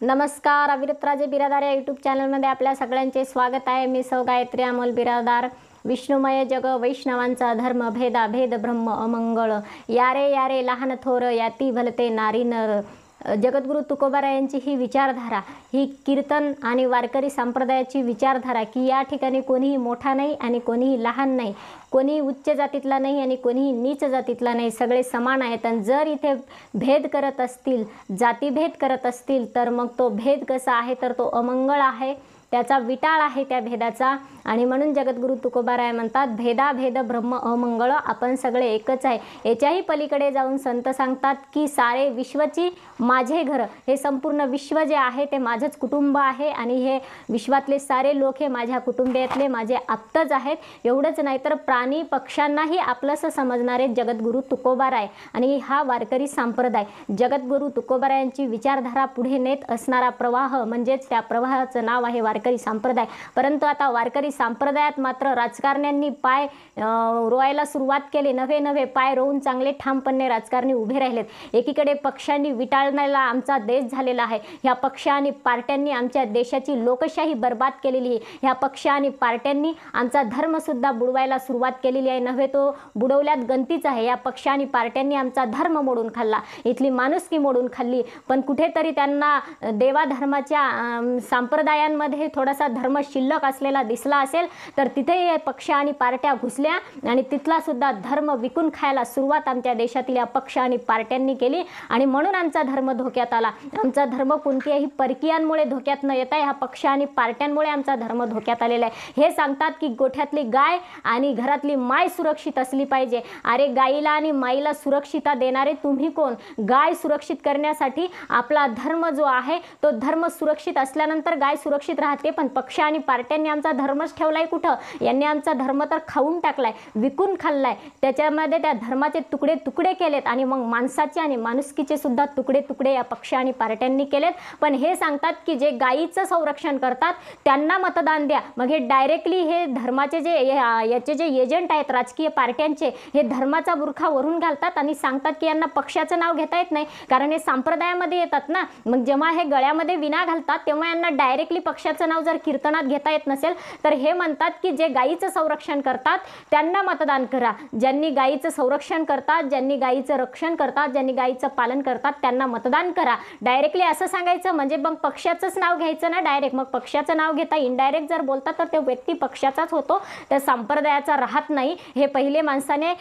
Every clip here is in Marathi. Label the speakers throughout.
Speaker 1: नमस्कार, अविरतराजे बिरादार या यूट्यूब चॅनलमध्ये आपल्या सगळ्यांचे स्वागत आहे। मी सौ गायत्री अमोल बिरादार। विष्णुमय जग वैष्णवांचा धर्म, भेदा भेद ब्रह्म अमंगळ, यारे यारे लहान थोर याती भलते नारी नर। जगद्गुरु तुकोबारायांची ही विचारधारा, ही कीर्तन आणि वारकरी संप्रदायाची विचारधारा की या ठिकाणी कोणीही मोठा नाही आणि कोणीही लहान नाही, कोणीही उच्च जातीतला नाही आणि कोणीही नीच जातीतला नाही, सगळे समान आहेत। आणि जर इथे भेद करत असतील, जातीभेद करत असतील, तर मग तो भेद कसा आहे, तर तो अमंगळ आहे, त्याचा विटाळ आहे त्या भेदाचा। आणि म्हणून जगद्गुरु तुकोबाराय म्हणतात, भेदा भेद ब्रह्म अमंगळ, आपण सगळे एकच आहे। याच्याही पलीकडे जाऊन संत सांगतात की सारे विश्वची माझे घर, हे संपूर्ण विश्व जे आहे ते माझंच कुटुंब आहे आणि हे विश्वातले सारे लोक हे माझ्या कुटुंबियातले माझे आप्तच आहेत। एवढंच नाही तर प्राणी पक्ष्यांनाही आपलंसं समजणारे जगद्गुरु तुकोबाराय आणि हा वारकरी संप्रदाय, जगद्गुरु तुकोबारायांची विचारधारा पुढे नेत असणारा प्रवाह, म्हणजेच त्या प्रवाहाचं नाव आहे वारकरी संप्रदाय। परंतु आता वारकरी संप्रदायात मात्र राजकारण्यांनी पाय रोवायला सुरुवात केली, नवे नवे पाय रोवून चांगले ठामपणे राजकारणी उभे राहिलेत। एकीकडे पक्षांनी विटाळण्याला आमचा देश झालेला आहे, ह्या पक्ष आणि पार्ट्यांनी आमच्या देशाची लोकशाही बर्बाद केलेली आहे, ह्या पक्ष आणि पार्ट्यांनी आमचा धर्मसुद्धा बुडवायला सुरुवात केलेली आहे, नव्हे तो बुडवल्यात गंतीच आहे। या पक्ष आणि पार्ट्यांनी आमचा धर्म मोडून खाल्ला, इथली माणुसकी मोडून खाल्ली। पण कुठेतरी त्यांना देवाधर्माच्या संप्रदायांमध्ये थोडासा धर्म शिल्लक असलेला दिसला असेल, तर तिथे पक्ष आणि पार्ट्या घुसल्या आणि तिथला सुद्धा धर्म विकून खायला सुरुवात आमच्या देशातील या पक्ष आणि पार्ट्यांनी केली। आणि म्हणून आमचा धर्म धोक्यात आला। आमचा धर्म कोणत्याही परकीयांमुळे धोक्यात न येता ह्या पक्ष आणि पार्ट्यांमुळे आमचा धर्म धोक्यात आलेला आहे। हे सांगतात की गोठ्यातली गाय आणि घरातली माय सुरक्षित असली पाहिजे। अरे गाईला आणि माईला सुरक्षितता देणारे तुम्ही कोण? गाय सुरक्षित करण्यासाठी आपला धर्म जो आहे तो धर्म सुरक्षित असल्यानंतर गाय सुरक्षित राहते, पण पक्ष आणि पार्ट्यांनी आमचा धर्मच ठेवलाय कुठं? यांनी आमचा धर्म तर खाऊन टाकलाय, विकून खाल्लाय, त्याच्यामध्ये त्या धर्माचे तुकडे तुकडे केलेत आणि मग माणसाचे आणि माणुसकीचे सुद्धा तुकडे तुकडे या पक्ष आणि पार्ट्यांनी केलेत। पण हे सांगतात की जे गायीचं संरक्षण करतात त्यांना मतदान द्या। मग हे डायरेक्टली हे धर्माचे जे याचे जे एजंट आहेत राजकीय पार्ट्यांचे, हे धर्माचा बुरखा वरून घालतात आणि सांगतात की यांना पक्षाचं नाव घेता येत नाही, कारण हे संप्रदायामध्ये येतात ना। मग जेव्हा हे गळ्यामध्ये विना घालतात तेव्हा यांना डायरेक्टली पक्षाचं नाव जर कीर्तनात घेता येत नसेल, तर हे म्हणतात की जे गायीचं संरक्षण करतात त्यांना मतदान करा। ज्यांनी गायीचं संरक्षण करतात, ज्यांनी गायीचं रक्षण करतात, ज्यांनी गायीचं पालन करतात त्यांना मतदान करा। डायरेक्टली असं सांगायचं म्हणजे मग पक्षाचंच नाव घ्यायचं ना डायरेक्ट। मग पक्षाचं नाव घेता इनडायरेक्ट जर बोलतात तर तो व्यक्ती पक्षाचाच होतो, त्या संप्रदायाचा राहत नाही। हे पहिले माणसाने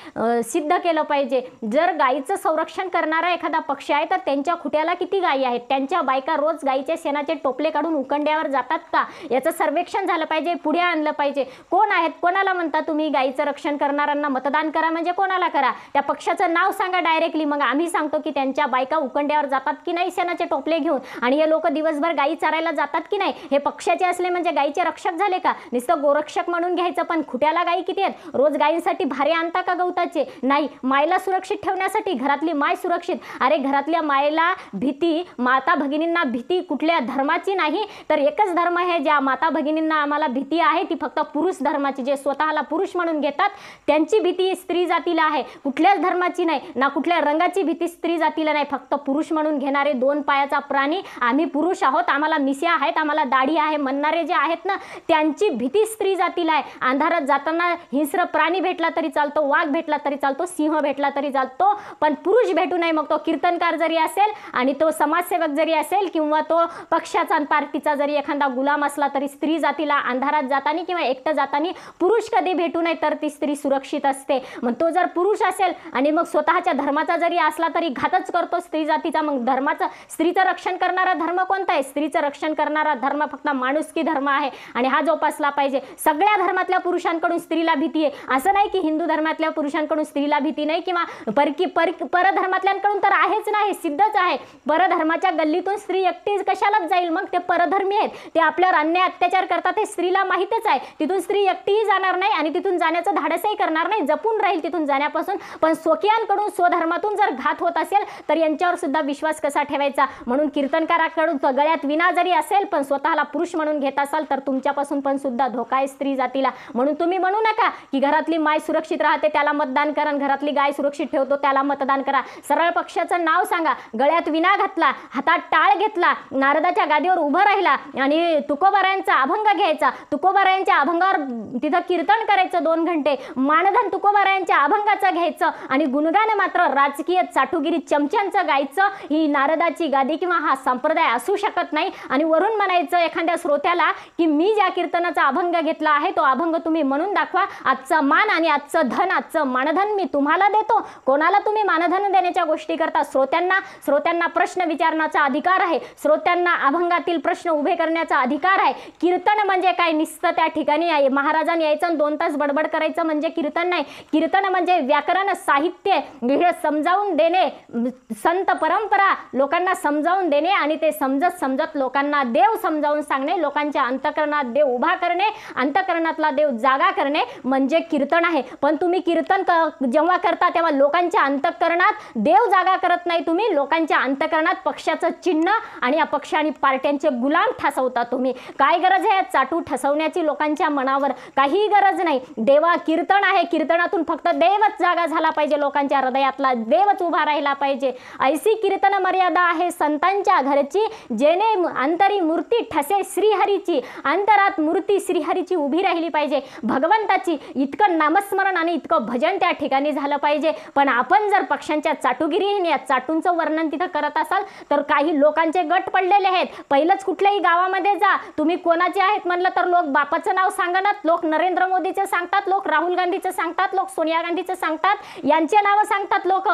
Speaker 1: सिद्ध केलं पाहिजे। जर गायीचं संरक्षण करणारा एखादा पक्ष आहे तर त्यांच्या खुट्याला किती गायी आहेत? त्यांच्या बायका रोज गायीच्या शेणाचे टोपले काढून उकंड्यावर जातात का? याचं सर्वेक्षण झालं पाहिजे, पुढे आणलं पाहिजे। कोण आहेत, कोणाला म्हणता तुम्ही गायीचं रक्षण करणाऱ्यांना मतदान करा? म्हणजे कोणाला करा? त्या पक्षाचं नाव सांगा डायरेक्टली, मग आम्ही सांगतो की त्यांच्या बायका उकंड्यावर जातात की नाही शेणाचे टोपले घेऊन, आणि हे लोक दिवसभर गायी चारायला जातात की नाही? हे पक्षाचे असले म्हणजे गायीचे रक्षक झाले का? नुसतं गोरक्षक म्हणून घ्यायचं, पण खुट्याला गायी किती आहेत? रोज गायींसाठी भारे आणता का गवताचे? नाही। मायला सुरक्षित ठेवण्यासाठी, घरातली माय सुरक्षित, अरे घरातल्या मायला भीती, माता भगिनींना भीती कुठल्या धर्माची नाही, तर एकच धर्म आहे ज्या माता भगिनींना आम्हाला भीती आहे, ती फक्त पुरुष धर्माची। जे स्वतःला पुरुष म्हणून घेतात त्यांची भीती स्त्री जातीला आहे, कुठल्याच धर्माची नाही, ना कुठल्या रंगाची भीती स्त्री जातीला नाही। फक्त पुरुष म्हणून घेणारे दोन पायाचा प्राणी, आम्ही पुरुष आहोत, आम्हाला मिश्या आहेत, आम्हाला दाढी आहे म्हणणारे जे आहेत ना, त्यांची भीती स्त्री जातीला आहे। अंधारात जाताना हिंस्र प्राणी भेटला तरी चालतो, वाघ भेटला तरी चालतो, सिंह भेटला तरी चालतो, पण पुरुष भेटू नये। मग तो कीर्तनकार जरी असेल आणि तो समाजसेवक जरी असेल किंवा तो पक्षाचा पार्टीचा जरी एखादा गुलाम असला तरी स्त्री जातीला अंधारात जाताना किंवा एकटं जाताना पुरुष कधी भेटू नये, तर ती स्त्री सुरक्षित असते। मग तो जर पुरुष असेल आणि मग स्वतःच्या धर्माचा जरी असला तरी घातच करतो स्त्री जातीचा, मग धर्माचं, स्त्रीचं रक्षण करणारा धर्म कोणता आहे? स्त्रीचं रक्षण करणारा धर्म फक्त माणुसकी धर्म आहे आणि हा जोपासला पाहिजे। सगळ्या धर्मातल्या पुरुषांकडून स्त्रीला भीती आहे, असं नाही की हिंदू धर्मातल्या पुरुषांकडून स्त्रीला भीती नाही किंवा परधर्मातल्यांकडून तर आहेच नाही, सिद्धच आहे। परधर्माच्या गल्लीतून स्त्री एकटीच कशालाच जाईल? मग ते परधर्मी आहेत, ते आपल्या आपल्यावर अन्याय अत्याचार करतात हे स्त्रीला माहितच आहे. तिथून स्त्री एकटीही जाणार नाही आणि तिथून जाण्याचं धाडसही करणार नाही, जपून राहील तिथून जाण्यापासून. पण स्वकीयांकडून स्वधर्मातून जर घात होत असेल तर यांच्यावर सुद्धा विश्वास कसा ठेवायचा. म्हणून कीर्तनकाराकडून गळ्यात विना जरी असेल पण स्वतःला पुरुष म्हणून घेत असाल तर तुमच्यापासून पण सुद्धा धोका आहे स्त्री जातीला. म्हणून तुम्ही म्हणू नका की घरातली माय सुरक्षित राहते त्याला मतदान करा, घरातली गाय सुरक्षित ठेवतो त्याला मतदान करा. सरळ पक्षाचं नाव सांगा. गळ्यात विना घातला, हातात टाळ घेतला, नारदाच्या गादीवर उभं राहिला आणि तुकोबारायांचा अभंग घ्यायचा. तुकोबारायांच्या अभंगावर तिथं कीर्तन करायचं 2 घंटे. मानधन तुकोबारायांच्या अभंगाचं घ्यायचं आणि गुणगान मात्र राजकीय चाटुगिरी चमच्यांचं गायचं. ही नारदाची गादी किंवा हा संप्रदाय असू शकत नाही. आणि वरून म्हणायचं एखाद्या श्रोत्याला की मी ज्या कीर्तनाचा अभंग घेतला आहे तो अभंग तुम्ही म्हणून दाखवा. आजचा मान आणि आजचं धन, आजचं मानधन मी तुम्हाला देतो. कोणाला तुम्ही मानधन देण्याच्या गोष्टी करता? श्रोत्यांना प्रश्न विचारण्याचा अधिकार आहे. श्रोत्यांना अभंगातील प्रश्न उभे करण्याचा अधिकार आहे. कीर्तन म्हणजे काय? नुसतं त्या ठिकाणी आहे महाराजांनी यायचं 2 तास बडबड करायचं म्हणजे कीर्तन नाही. कीर्तन म्हणजे व्याकरण, साहित्य हे समजावून देणे, संत परंपरा लोकांना समजावून देणे आणि ते समजत लोकांना देव समजावून सांगणे, लोकांच्या अंतःकरणात देव उभा करणे, अंतःकरणातला देव जागा करणे म्हणजे कीर्तन आहे. पण तुम्ही कीर्तन जेव्हा करता तेव्हा लोकांच्या अंतःकरणात देव जागा करत नाही. तुम्ही लोकांच्या अंतःकरणात पक्षाचं चिन्ह आणि या पक्ष आणि पार्ट्यांचे गुलाम ठसवता. तुम्ही काय गरज आहे चाटू ठसवण्याची लोकांच्या मनावर? काही गरज नाही. देवा कीर्तन आहे, कीर्तनातून फक्त देवच जागा झाला पाहिजे, लोकांच्या हृदयातला देवच उभा राहिला पाहिजे. ऐसी कीर्तन मर्यादा आहे संतांच्या घरची, जेणे अंतरी मूर्ती ठसे श्रीहरीची. अंतरात मूर्ती श्रीहरीची उभी राहिली पाहिजे, भगवंताची. इतकं नामस्मरण आणि इतकं भजन त्या ठिकाणी झालं पाहिजे. पण आपण जर पक्षांच्या चाटुगिरीने या चाटूंचं वर्णन तिथं करत असाल तर काही लोकांचे गट पडलेले आहेत. पहिलंच कुठल्याही गावामध्ये जा, तुम्ही कोणाचे आहेत म्हणलं तर लोक बापाचं नाव सांगणार, लोक नरेंद्र मोदीचं सांगतात, लोक राहुल गांधीचं सांगतात, लोक सोनिया गांधीचं सांगतात, यांचे नावं सांगतात लोक.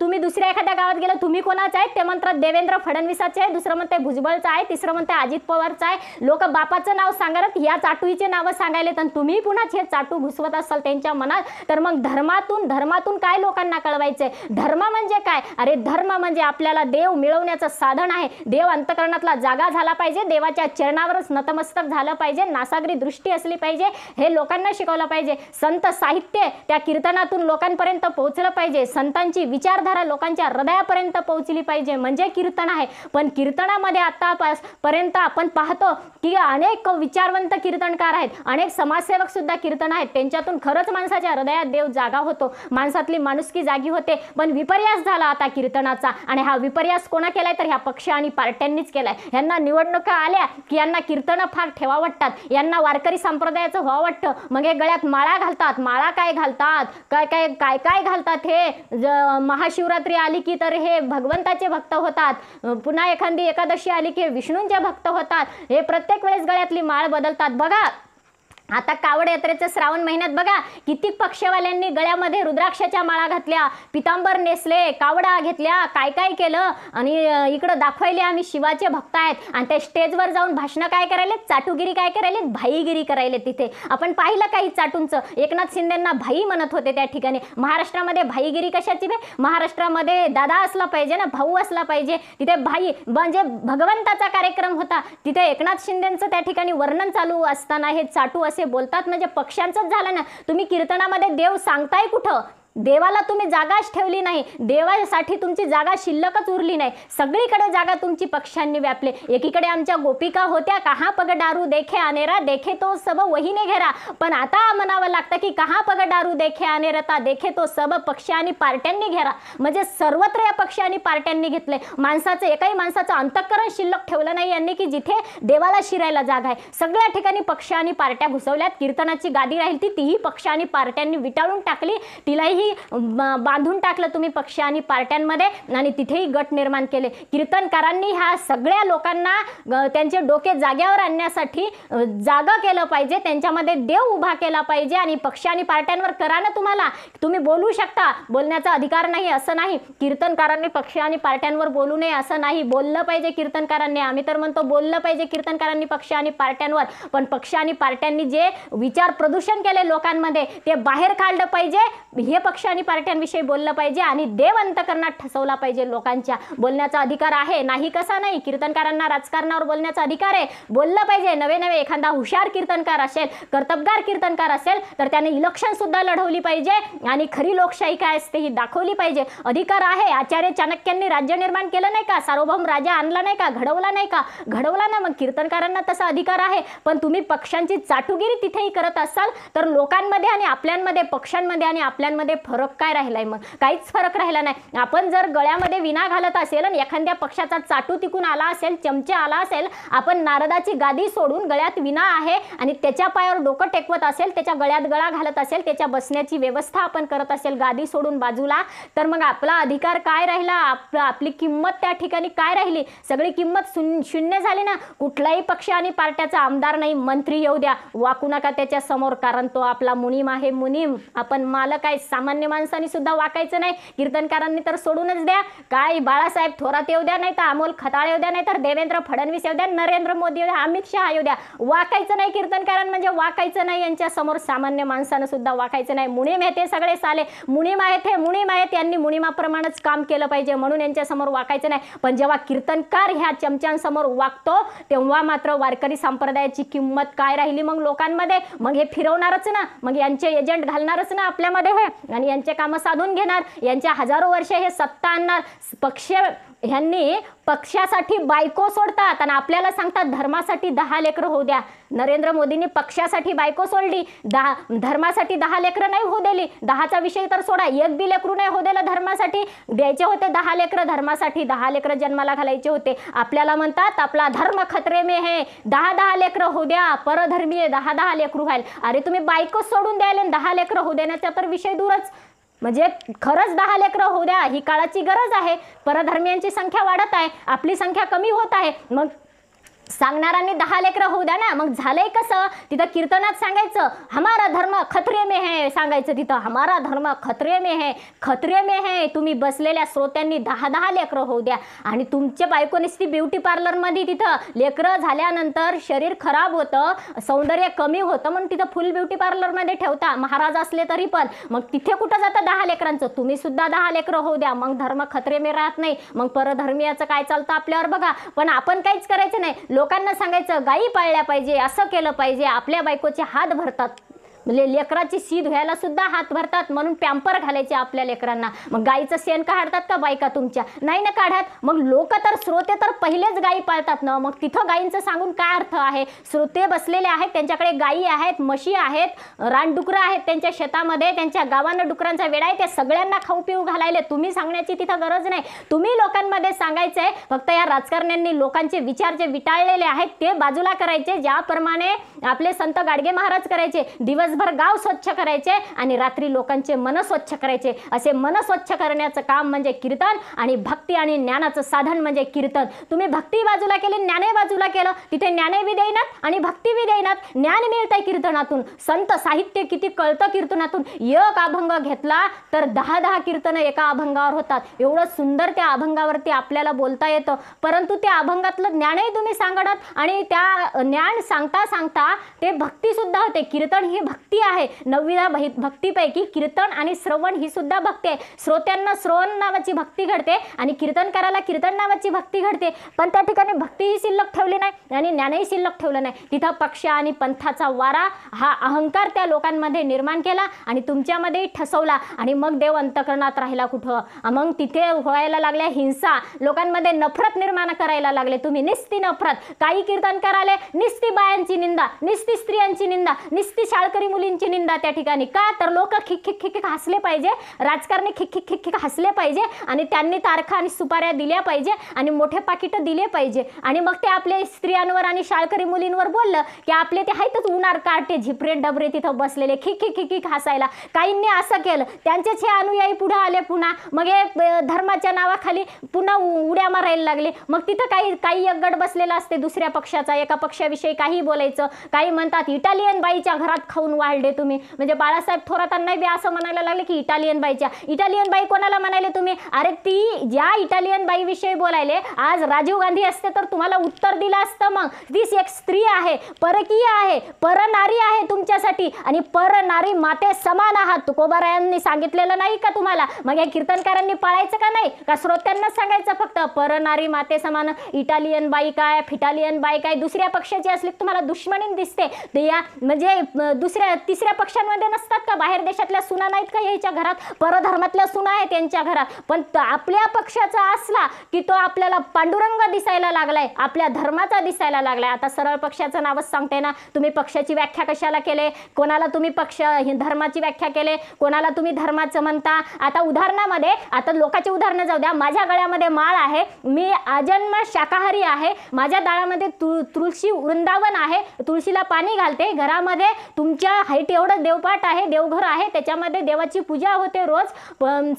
Speaker 1: तुम्ही दुसऱ्या एखाद्या गावात गेलं तुम्ही कोणाचे आहेत ते म्हणतात देवेंद्र फडणवीसाचे आहे, दुसरं म्हणते भुजबळचं आहे, तिसरं म्हणते अजित पवारचं आहे. लोक बापाचं नाव सांगतात, या चाटुईचे नावं सांगायले. तर तुम्ही पुन्हाच हे चाटू घुसवत असाल त्यांच्या मनात तर मग धर्मातून काय लोकांना कळवायचंय? धर्म म्हणजे काय? अरे धर्म म्हणजे आपल्याला देव मिळवण्याचं साधन आहे. देव अंतःकरणातला जागा झाला पाहिजे, देवाच्या चरणावरच नतमस्तक झालं पाहिजे, नासागरी दृष्टी असली पाहिजे, हे लोकांना शिकवलं पाहिजे. संत साहित्य त्या कीर्तनातून लोकांपर्यंत पोहोचलं पाहिजे, संतांची विचारधारा लोकांच्या हृदयापर्यंत पोहोचली पाहिजे म्हणजे कीर्तन आहे. पण कीर्तनामध्ये आतापर्यंत आपण पाहतो की अनेक विचारवंत कीर्तनकार आहेत, अनेक समाजसेवक सुद्धा कीर्तन आहेत, त्यांच्यातून खरंच माणसाच्या हृदयात देव जागा होतो, माणसातली माणुसकी जागी होते. पण विपर्यास झाला आता कीर्तनाचा आणि हा विपर्यास कोणा केलाय तर ह्या पक्ष आणि पार्ट्यांनीच केलाय. यांना निवडणुका आल्या की यांना कीर्तन फार ठेवा वाटतात, यांना वारकरी संप्रदायाचं व्हावं वाटतं. मग हे गळ्यात माळा घालतात. माळा काय घालतात? काय घालतात? हे महाशिवरात्री आली की तर हे भगवंताचे भक्त होतात, पुन्हा एखादी एकादशी आली की विष्णूंचे भक्त होतात. हे प्रत्येक वेळेस गळ्यातली माळ बदलतात. बघा आता कावड यात्रेच्या श्रावण महिन्यात बघा किती पक्षवाल्यांनी गळ्यामध्ये रुद्राक्षाच्या माळा घातल्या, पितांबर नेसले, कावडा घेतल्या, काय केलं आणि इकडं दाखवायले आम्ही शिवाचे भक्त आहेत. आणि ते स्टेजवर जाऊन भाषणं काय करायले? चाटुगिरी काय करायले? भाईगिरी करायले. तिथे आपण पाहिलं काही चाटूंचं. एकनाथ शिंदेंना भाई म्हणत होते त्या ठिकाणी. महाराष्ट्रामध्ये भाईगिरी कशाची? महाराष्ट्रामध्ये दादा असला पाहिजे ना, भाऊ असला पाहिजे. तिथे भाई म्हणजे भगवंताचा कार्यक्रम होता. तिथे एकनाथ शिंदेंचं त्या ठिकाणी वर्णन चालू असताना हे चाटू असे बोलतात म्हणजे पक्षांचंच झालं ना. तुम्ही कीर्तनामध्ये देव सांगताय कुठं? देवाला तुम्ही जागाच ठेवली नाही, देवासाठी तुमची जागा शिल्लकच उरली नाही. सगळीकडे जागा तुमची पक्षांनी व्यापले. एकीकडे आमच्या गोपिका होत्या, कहा पग दारू देखे अनेरा, देखे तो सब वही ने घेरा. पण आता म्हणावं लागतं की कहा पग दारू देखे अनेरता, देखे तो सब पक्ष आणि पार्ट्यांनी घेरा. म्हणजे सर्वत्र या पक्ष आणि पार्ट्यांनी घेतले. माणसाचं एकाही माणसाचं अंतःकरण शिल्लक ठेवलं नाही यांनी की जिथे देवाला शिरायला जागा आहे. सगळ्या ठिकाणी पक्ष आणि पार्ट्या घुसवल्यात. कीर्तनाची गादी राहील तीही पक्ष आणि पार्ट्यांनी विटाळून टाकली, तिलाही बांधून टाकलं तुम्ही पक्ष आणि पार्ट्यांमध्ये आणि तिथेही गट निर्माण केले. कीर्तनकारांनी ह्या सगळ्या लोकांना त्यांचे डोके जाग्यावर आणण्यासाठी जागा केलं पाहिजे, त्यांच्यामध्ये देव उभा केला पाहिजे. आणि पक्ष आणि पार्ट्यांवर करा ना, तुम्ही बोलू शकता, बोलण्याचा अधिकार नाही असं नाही. कीर्तनकारांनी पक्ष आणि पार्ट्यांवर बोलू नये असं नाही, बोललं पाहिजे कीर्तनकारांनी. आम्ही तर म्हणतो बोललं पाहिजे कीर्तनकारांनी पक्ष आणि पार्ट्यांवर. पण पक्ष आणि पार्ट्यांनी जे विचार प्रदूषण केले लोकांमध्ये ते बाहेर काढलं पाहिजे. हे पक्ष आणि पार्ट्यांविषयी बोललं पाहिजे आणि देव अंतकरणात ठसवला पाहिजे. लोकांच्या बोलण्याचा अधिकार आहे, नाही कसा नाही. कीर्तनकारांना राजकारणावर बोलण्याचा अधिकार आहे, बोललं पाहिजे. नवे नवे एखादा हुशार कीर्तनकार असेल, कर्तबगार कीर्तनकार असेल तर त्याने इलेक्शन सुद्धा लढवली पाहिजे आणि खरी लोकशाही काय असते ही दाखवली पाहिजे. अधिकार आहे. आचार्य चाणक्यांनी राज्य निर्माण केलं नाही का, सार्वभौम राजा आणला नाही का, घडवला नाही का, घडवला ना. मग कीर्तनकारांना तसा अधिकार आहे. पण तुम्ही पक्षांची चाटुगिरी तिथेही करत असाल तर लोकांमध्ये आणि आपल्यांमध्ये, पक्षांमध्ये आणि आपल्यांमध्ये फरक काय राहिलाय? मग काहीच फरक राहिला नाही. आपण जर गळ्यामध्ये विना घालत असेल आणि एखाद्या पक्षाचा चाटू तिकून आला असेल, चमचा आला असेल, आपण नारदाची गादी सोडून गळ्यात विना आहे आणि त्याच्या पायावर डोकं टेकवत असेल, त्याच्या गळ्यात गळा घालत असेल, त्याच्या बसण्याची व्यवस्था आपण करत असेल गादी सोडून बाजूला, तर मग आपला अधिकार काय राहिला? आपली किंमत त्या ठिकाणी काय राहिली? सगळी किंमत शून्य झाली ना. कुठलाही पक्ष आणि पार्ट्याचा आमदार नाही, मंत्री येऊ द्या, वाकू नका त्याच्या समोर, कारण तो आपला मुनीम आहे. मुनीम आपण मालक आहे. सामान्य माणसांनी सुद्धा वाकायचं नाही. कीर्तनकारांनी तर सोडूनच द्या. काय बाळासाहेब थोरात येऊ द्या, नाही तर अमोल खताळ येऊ द्या, नाही तर देवेंद्र फडणवीस येऊ द्या, नरेंद्र मोदी येऊ द्या, अमित शहा येऊ द्या, वाकायचं नाही. कीर्तनकारां म्हणजे वाकायचं नाही. यांच्या समोर सामान्य माणसानं सुद्धा वाकायचं नाही. मुनीम आहेत ते सगळे साले, मुनीम आहेत हे, मुनीम आहेत. यांनी मुनीमाप्रमाणेच काम केलं पाहिजे, म्हणून यांच्या समोर वाकायचं नाही. पण जेव्हा कीर्तनकार ह्या चमच्यांसमोर वागतो तेव्हा मात्र वारकरी संप्रदायाची किंमत काय राहिली मग लोकांमध्ये? मग हे फिरवणारच ना, मग यांचे एजंट घालणारच ना आपल्यामध्ये हे, आणि यांचे कामं साधून घेणार, यांच्या हजारो वर्षे हे सत्ता आणणार. पक्ष ह्यांनी पक्षासाठी बायको सोडतात आणि आपल्याला सांगतात धर्मासाठी 10 लेकरं होऊ द्या. नरेंद्र मोदींनी पक्षासाठी बायको सोडली, धर्मासाठी 10 लेकरं नाही होऊ दिली. 10चा विषय तर सोडा, एक बी लेकरू नाही होऊ दिलं. धर्मासाठी द्यायचे होते 10 लेकरं, धर्मासाठी 10 लेकरं जन्माला घालायचे होते. आपल्याला म्हणतात आपला धर्म खतरे में है, 10 लेकरं होऊ द्या, परधर्मीय 10 लेकरू व्हाल. अरे तुम्ही बायको सोडून द्यायला 10 लेकरं होऊ देण्याचा तर विषय दूरच. म्हणजे खरंच 10 लेकरं होऊ द्या, ही काळाची गरज आहे. परधर्मीयांची संख्या वाढत आहे, आपली संख्या कमी होत आहे. मग सांगणाऱ्यांनी 10 लेकरं होऊ द्या ना. मग झालंय कसं? तिथं कीर्तनात सांगायचं हमारा धर्म खतरे में है, सांगायचं तिथं हमारा धर्म खतरे में है, खतरे में है. तुम्ही बसलेल्या श्रोत्यांनी 10 लेकरं होऊ द्या आणि तुमच्या बायको नुसती ब्युटी पार्लरमध्ये तिथं लेकरं झाल्यानंतर शरीर खराब होतं, सौंदर्य कमी होतं, म्हणून तिथं फुल ब्युटी पार्लरमध्ये ठेवता महाराज असले तरी पण. मग तिथे कुठं जातं 10 लेकरांचं? तुम्ही सुद्धा 10 लेकरं होऊ द्या. मग धर्म खतरे में राहत नाही. मग परधर्मीयाचं काय चालतं आपल्यावर बघा. पण आपण काहीच करायचं नाही. लोकांना सांगायचं गायी पाळल्या पाहिजे, असं केलं पाहिजे. आपल्या बायकोचे हात भरतात, म्हणजे लेकराची सीध व्हायला सुद्धा हात भरतात, म्हणून पॅम्पर घालायचे आपल्या लेकरांना. मग गाईचं शेण काढतात का बायका तुमच्या? नाही ना काढत. मग लोक तर श्रोते तर पहिलेच गायी पाळतात ना. मग तिथं गायींचं सांगून काय अर्थ आहे? श्रोते बसलेले आहेत, त्यांच्याकडे गायी आहेत, म्हशी आहेत, रानडुकरं आहेत त्यांच्या शेतामध्ये, त्यांच्या गावानं डुकरांचा वेडा आहे, ते सगळ्यांना खाऊ पिऊ घालायले. तुम्ही सांगण्याची तिथं गरज नाही. तुम्ही लोकांमध्ये सांगायचंय. फक्त या राजकारण्यांनी लोकांचे विचार जे विटाळलेले आहेत ते बाजूला करायचे, ज्याप्रमाणे आपले संत गाडगे महाराज करायचे. दिवसभर गाव स्वच्छ करायचे आणि रात्री लोकांचे मन स्वच्छ करायचे. असे मन स्वच्छ करण्याचं काम म्हणजे कीर्तन, आणि भक्ती आणि ज्ञानाचं साधन म्हणजे कीर्तन. तुम्ही भक्ती बाजूला केली, ज्ञानही बाजूला केलं, तिथे ज्ञानही बी देईनात आणि भक्ती बी देईनात. ज्ञान मिळतंय कीर्तनातून, संत साहित्य किती कळतं कीर्तनातून. एक अभंग घेतला तर 10 कीर्तन एका अभंगावर होतात. एवढं सुंदर त्या अभंगावरती आपल्याला बोलता येतं. परंतु त्या अभंगातलं ज्ञानही तुम्ही सांगतात आणि त्या ज्ञान सांगता सांगता ते भक्ती सुद्धा होते. कीर्तन ही भक्ती आहे. 9व्या भक्तीपैकी कीर्तन आणि श्रवण ही सुद्धा भक्ती आहे. श्रोत्यांना श्रवण नावाची भक्ती घडते आणि कीर्तनकाराला कीर्तन नावाची भक्ती घडते. पण त्या ठिकाणी भक्तीही शिल्लक ठेवली नाही आणि ज्ञानही शिल्लक ठेवलं नाही. तिथं पक्ष आणि पंथाचा वारा, हा अहंकार त्या लोकांमध्ये निर्माण केला आणि तुमच्यामध्ये ठसवला. आणि मग देव अंतकरणात राहिला कुठं? मग तिथे व्हायला लागल्या हिंसा, लोकांमध्ये नफरत निर्माण करायला लागले तुम्ही. निस्ती नफरत. काही कीर्तनकार आले, निस्ती बायांची निंदा, निस्ती स्त्रियांची निंदा, निस्ती शाळकरी मुलींची निंदा त्या ठिकाणी. का तर लोक खिक खिक खिक हसले पाहिजे, राजकारणी खिक खिक खिक खिक हसले पाहिजे आणि त्यांनी तारखा आणि सुपाऱ्या दिल्या पाहिजे आणि मोठे पाकिट दिले पाहिजे. आणि मग ते आपल्या स्त्रियांवर आणि शाळकरी मुलींवर बोललं की आपले ते आहेतच उन्हार काटे झिपरे डबरे तिथं बसलेले खिक खिक खिक खिक हसायला. काहींनी असं केलं, त्यांचेच हे अनुयायी पुढे आले पुन्हा. मग हे धर्माच्या नावाखाली पुन्हा उड्या मारायला लागले. मग तिथं काही एक गट बसलेला असते दुसऱ्या पक्षाचा, एका पक्षाविषयी काही बोलायचं. काही म्हणतात इटालियन बाईच्या घरात खाऊन काढले तुम्ही? म्हणजे बाळासाहेब थोरातांना बी असं म्हणायला लागले की इटालियन बाईच्या. इटालियन बाई कोणाला म्हणाले तुम्ही? अरे ती ज्या इटालियन बाई विषयी बोलायले, आज राजीव गांधी असते तर तुम्हाला उत्तर दिलं असतं. मग ती एक स्त्री आहे, परकीय आहे, परनारी आहे तुमच्यासाठी, आणि परनारी माते समान आहात. तुकोबारायांनी सांगितलेलं नाही का तुम्हाला? मग या कीर्तनकारांनी पाळायचं का नाही? का श्रोत्यांनाच सांगायचं फक्त परनारी माते समान? इटालियन बाई काय, फिटालियन बाई काय, दुसऱ्या पक्षाची असली तुम्हाला दुश्मनी दिसते. या म्हणजे दुसऱ्या तिसऱ्या पक्षांमध्ये नसतात का? बाहेर देशातल्या सुना नाहीत का याच्या घरात? परधर्मातल्या सुना आहेत त्यांच्या घरात. पण आपल्या पक्षाचा असला की तो आपल्याला पांडुरंग दिसायला लागलाय, आपल्या धर्माचा दिसायला लागलाय. आता सरळ पक्षाचं नावच सांगते ना. तुम्ही पक्षाची व्याख्या कशाला केले? कोणाला तुम्ही पक्ष धर्माची व्याख्या केले, कोणाला तुम्ही धर्माचं म्हणता? आता उदाहरणामध्ये, आता लोकांची उदाहरणं जाऊ द्या. माझ्या गळ्यामध्ये माळ आहे, मी आजन्म शाकाहारी आहे, माझ्या दारामध्ये तुळशी वृंदावन आहे, तुळशीला पाणी घालते, घरामध्ये तुमच्या हाईट एवढं देवपाट आहे, देवघर आहे, त्याच्यामध्ये देवाची पूजा होते रोज,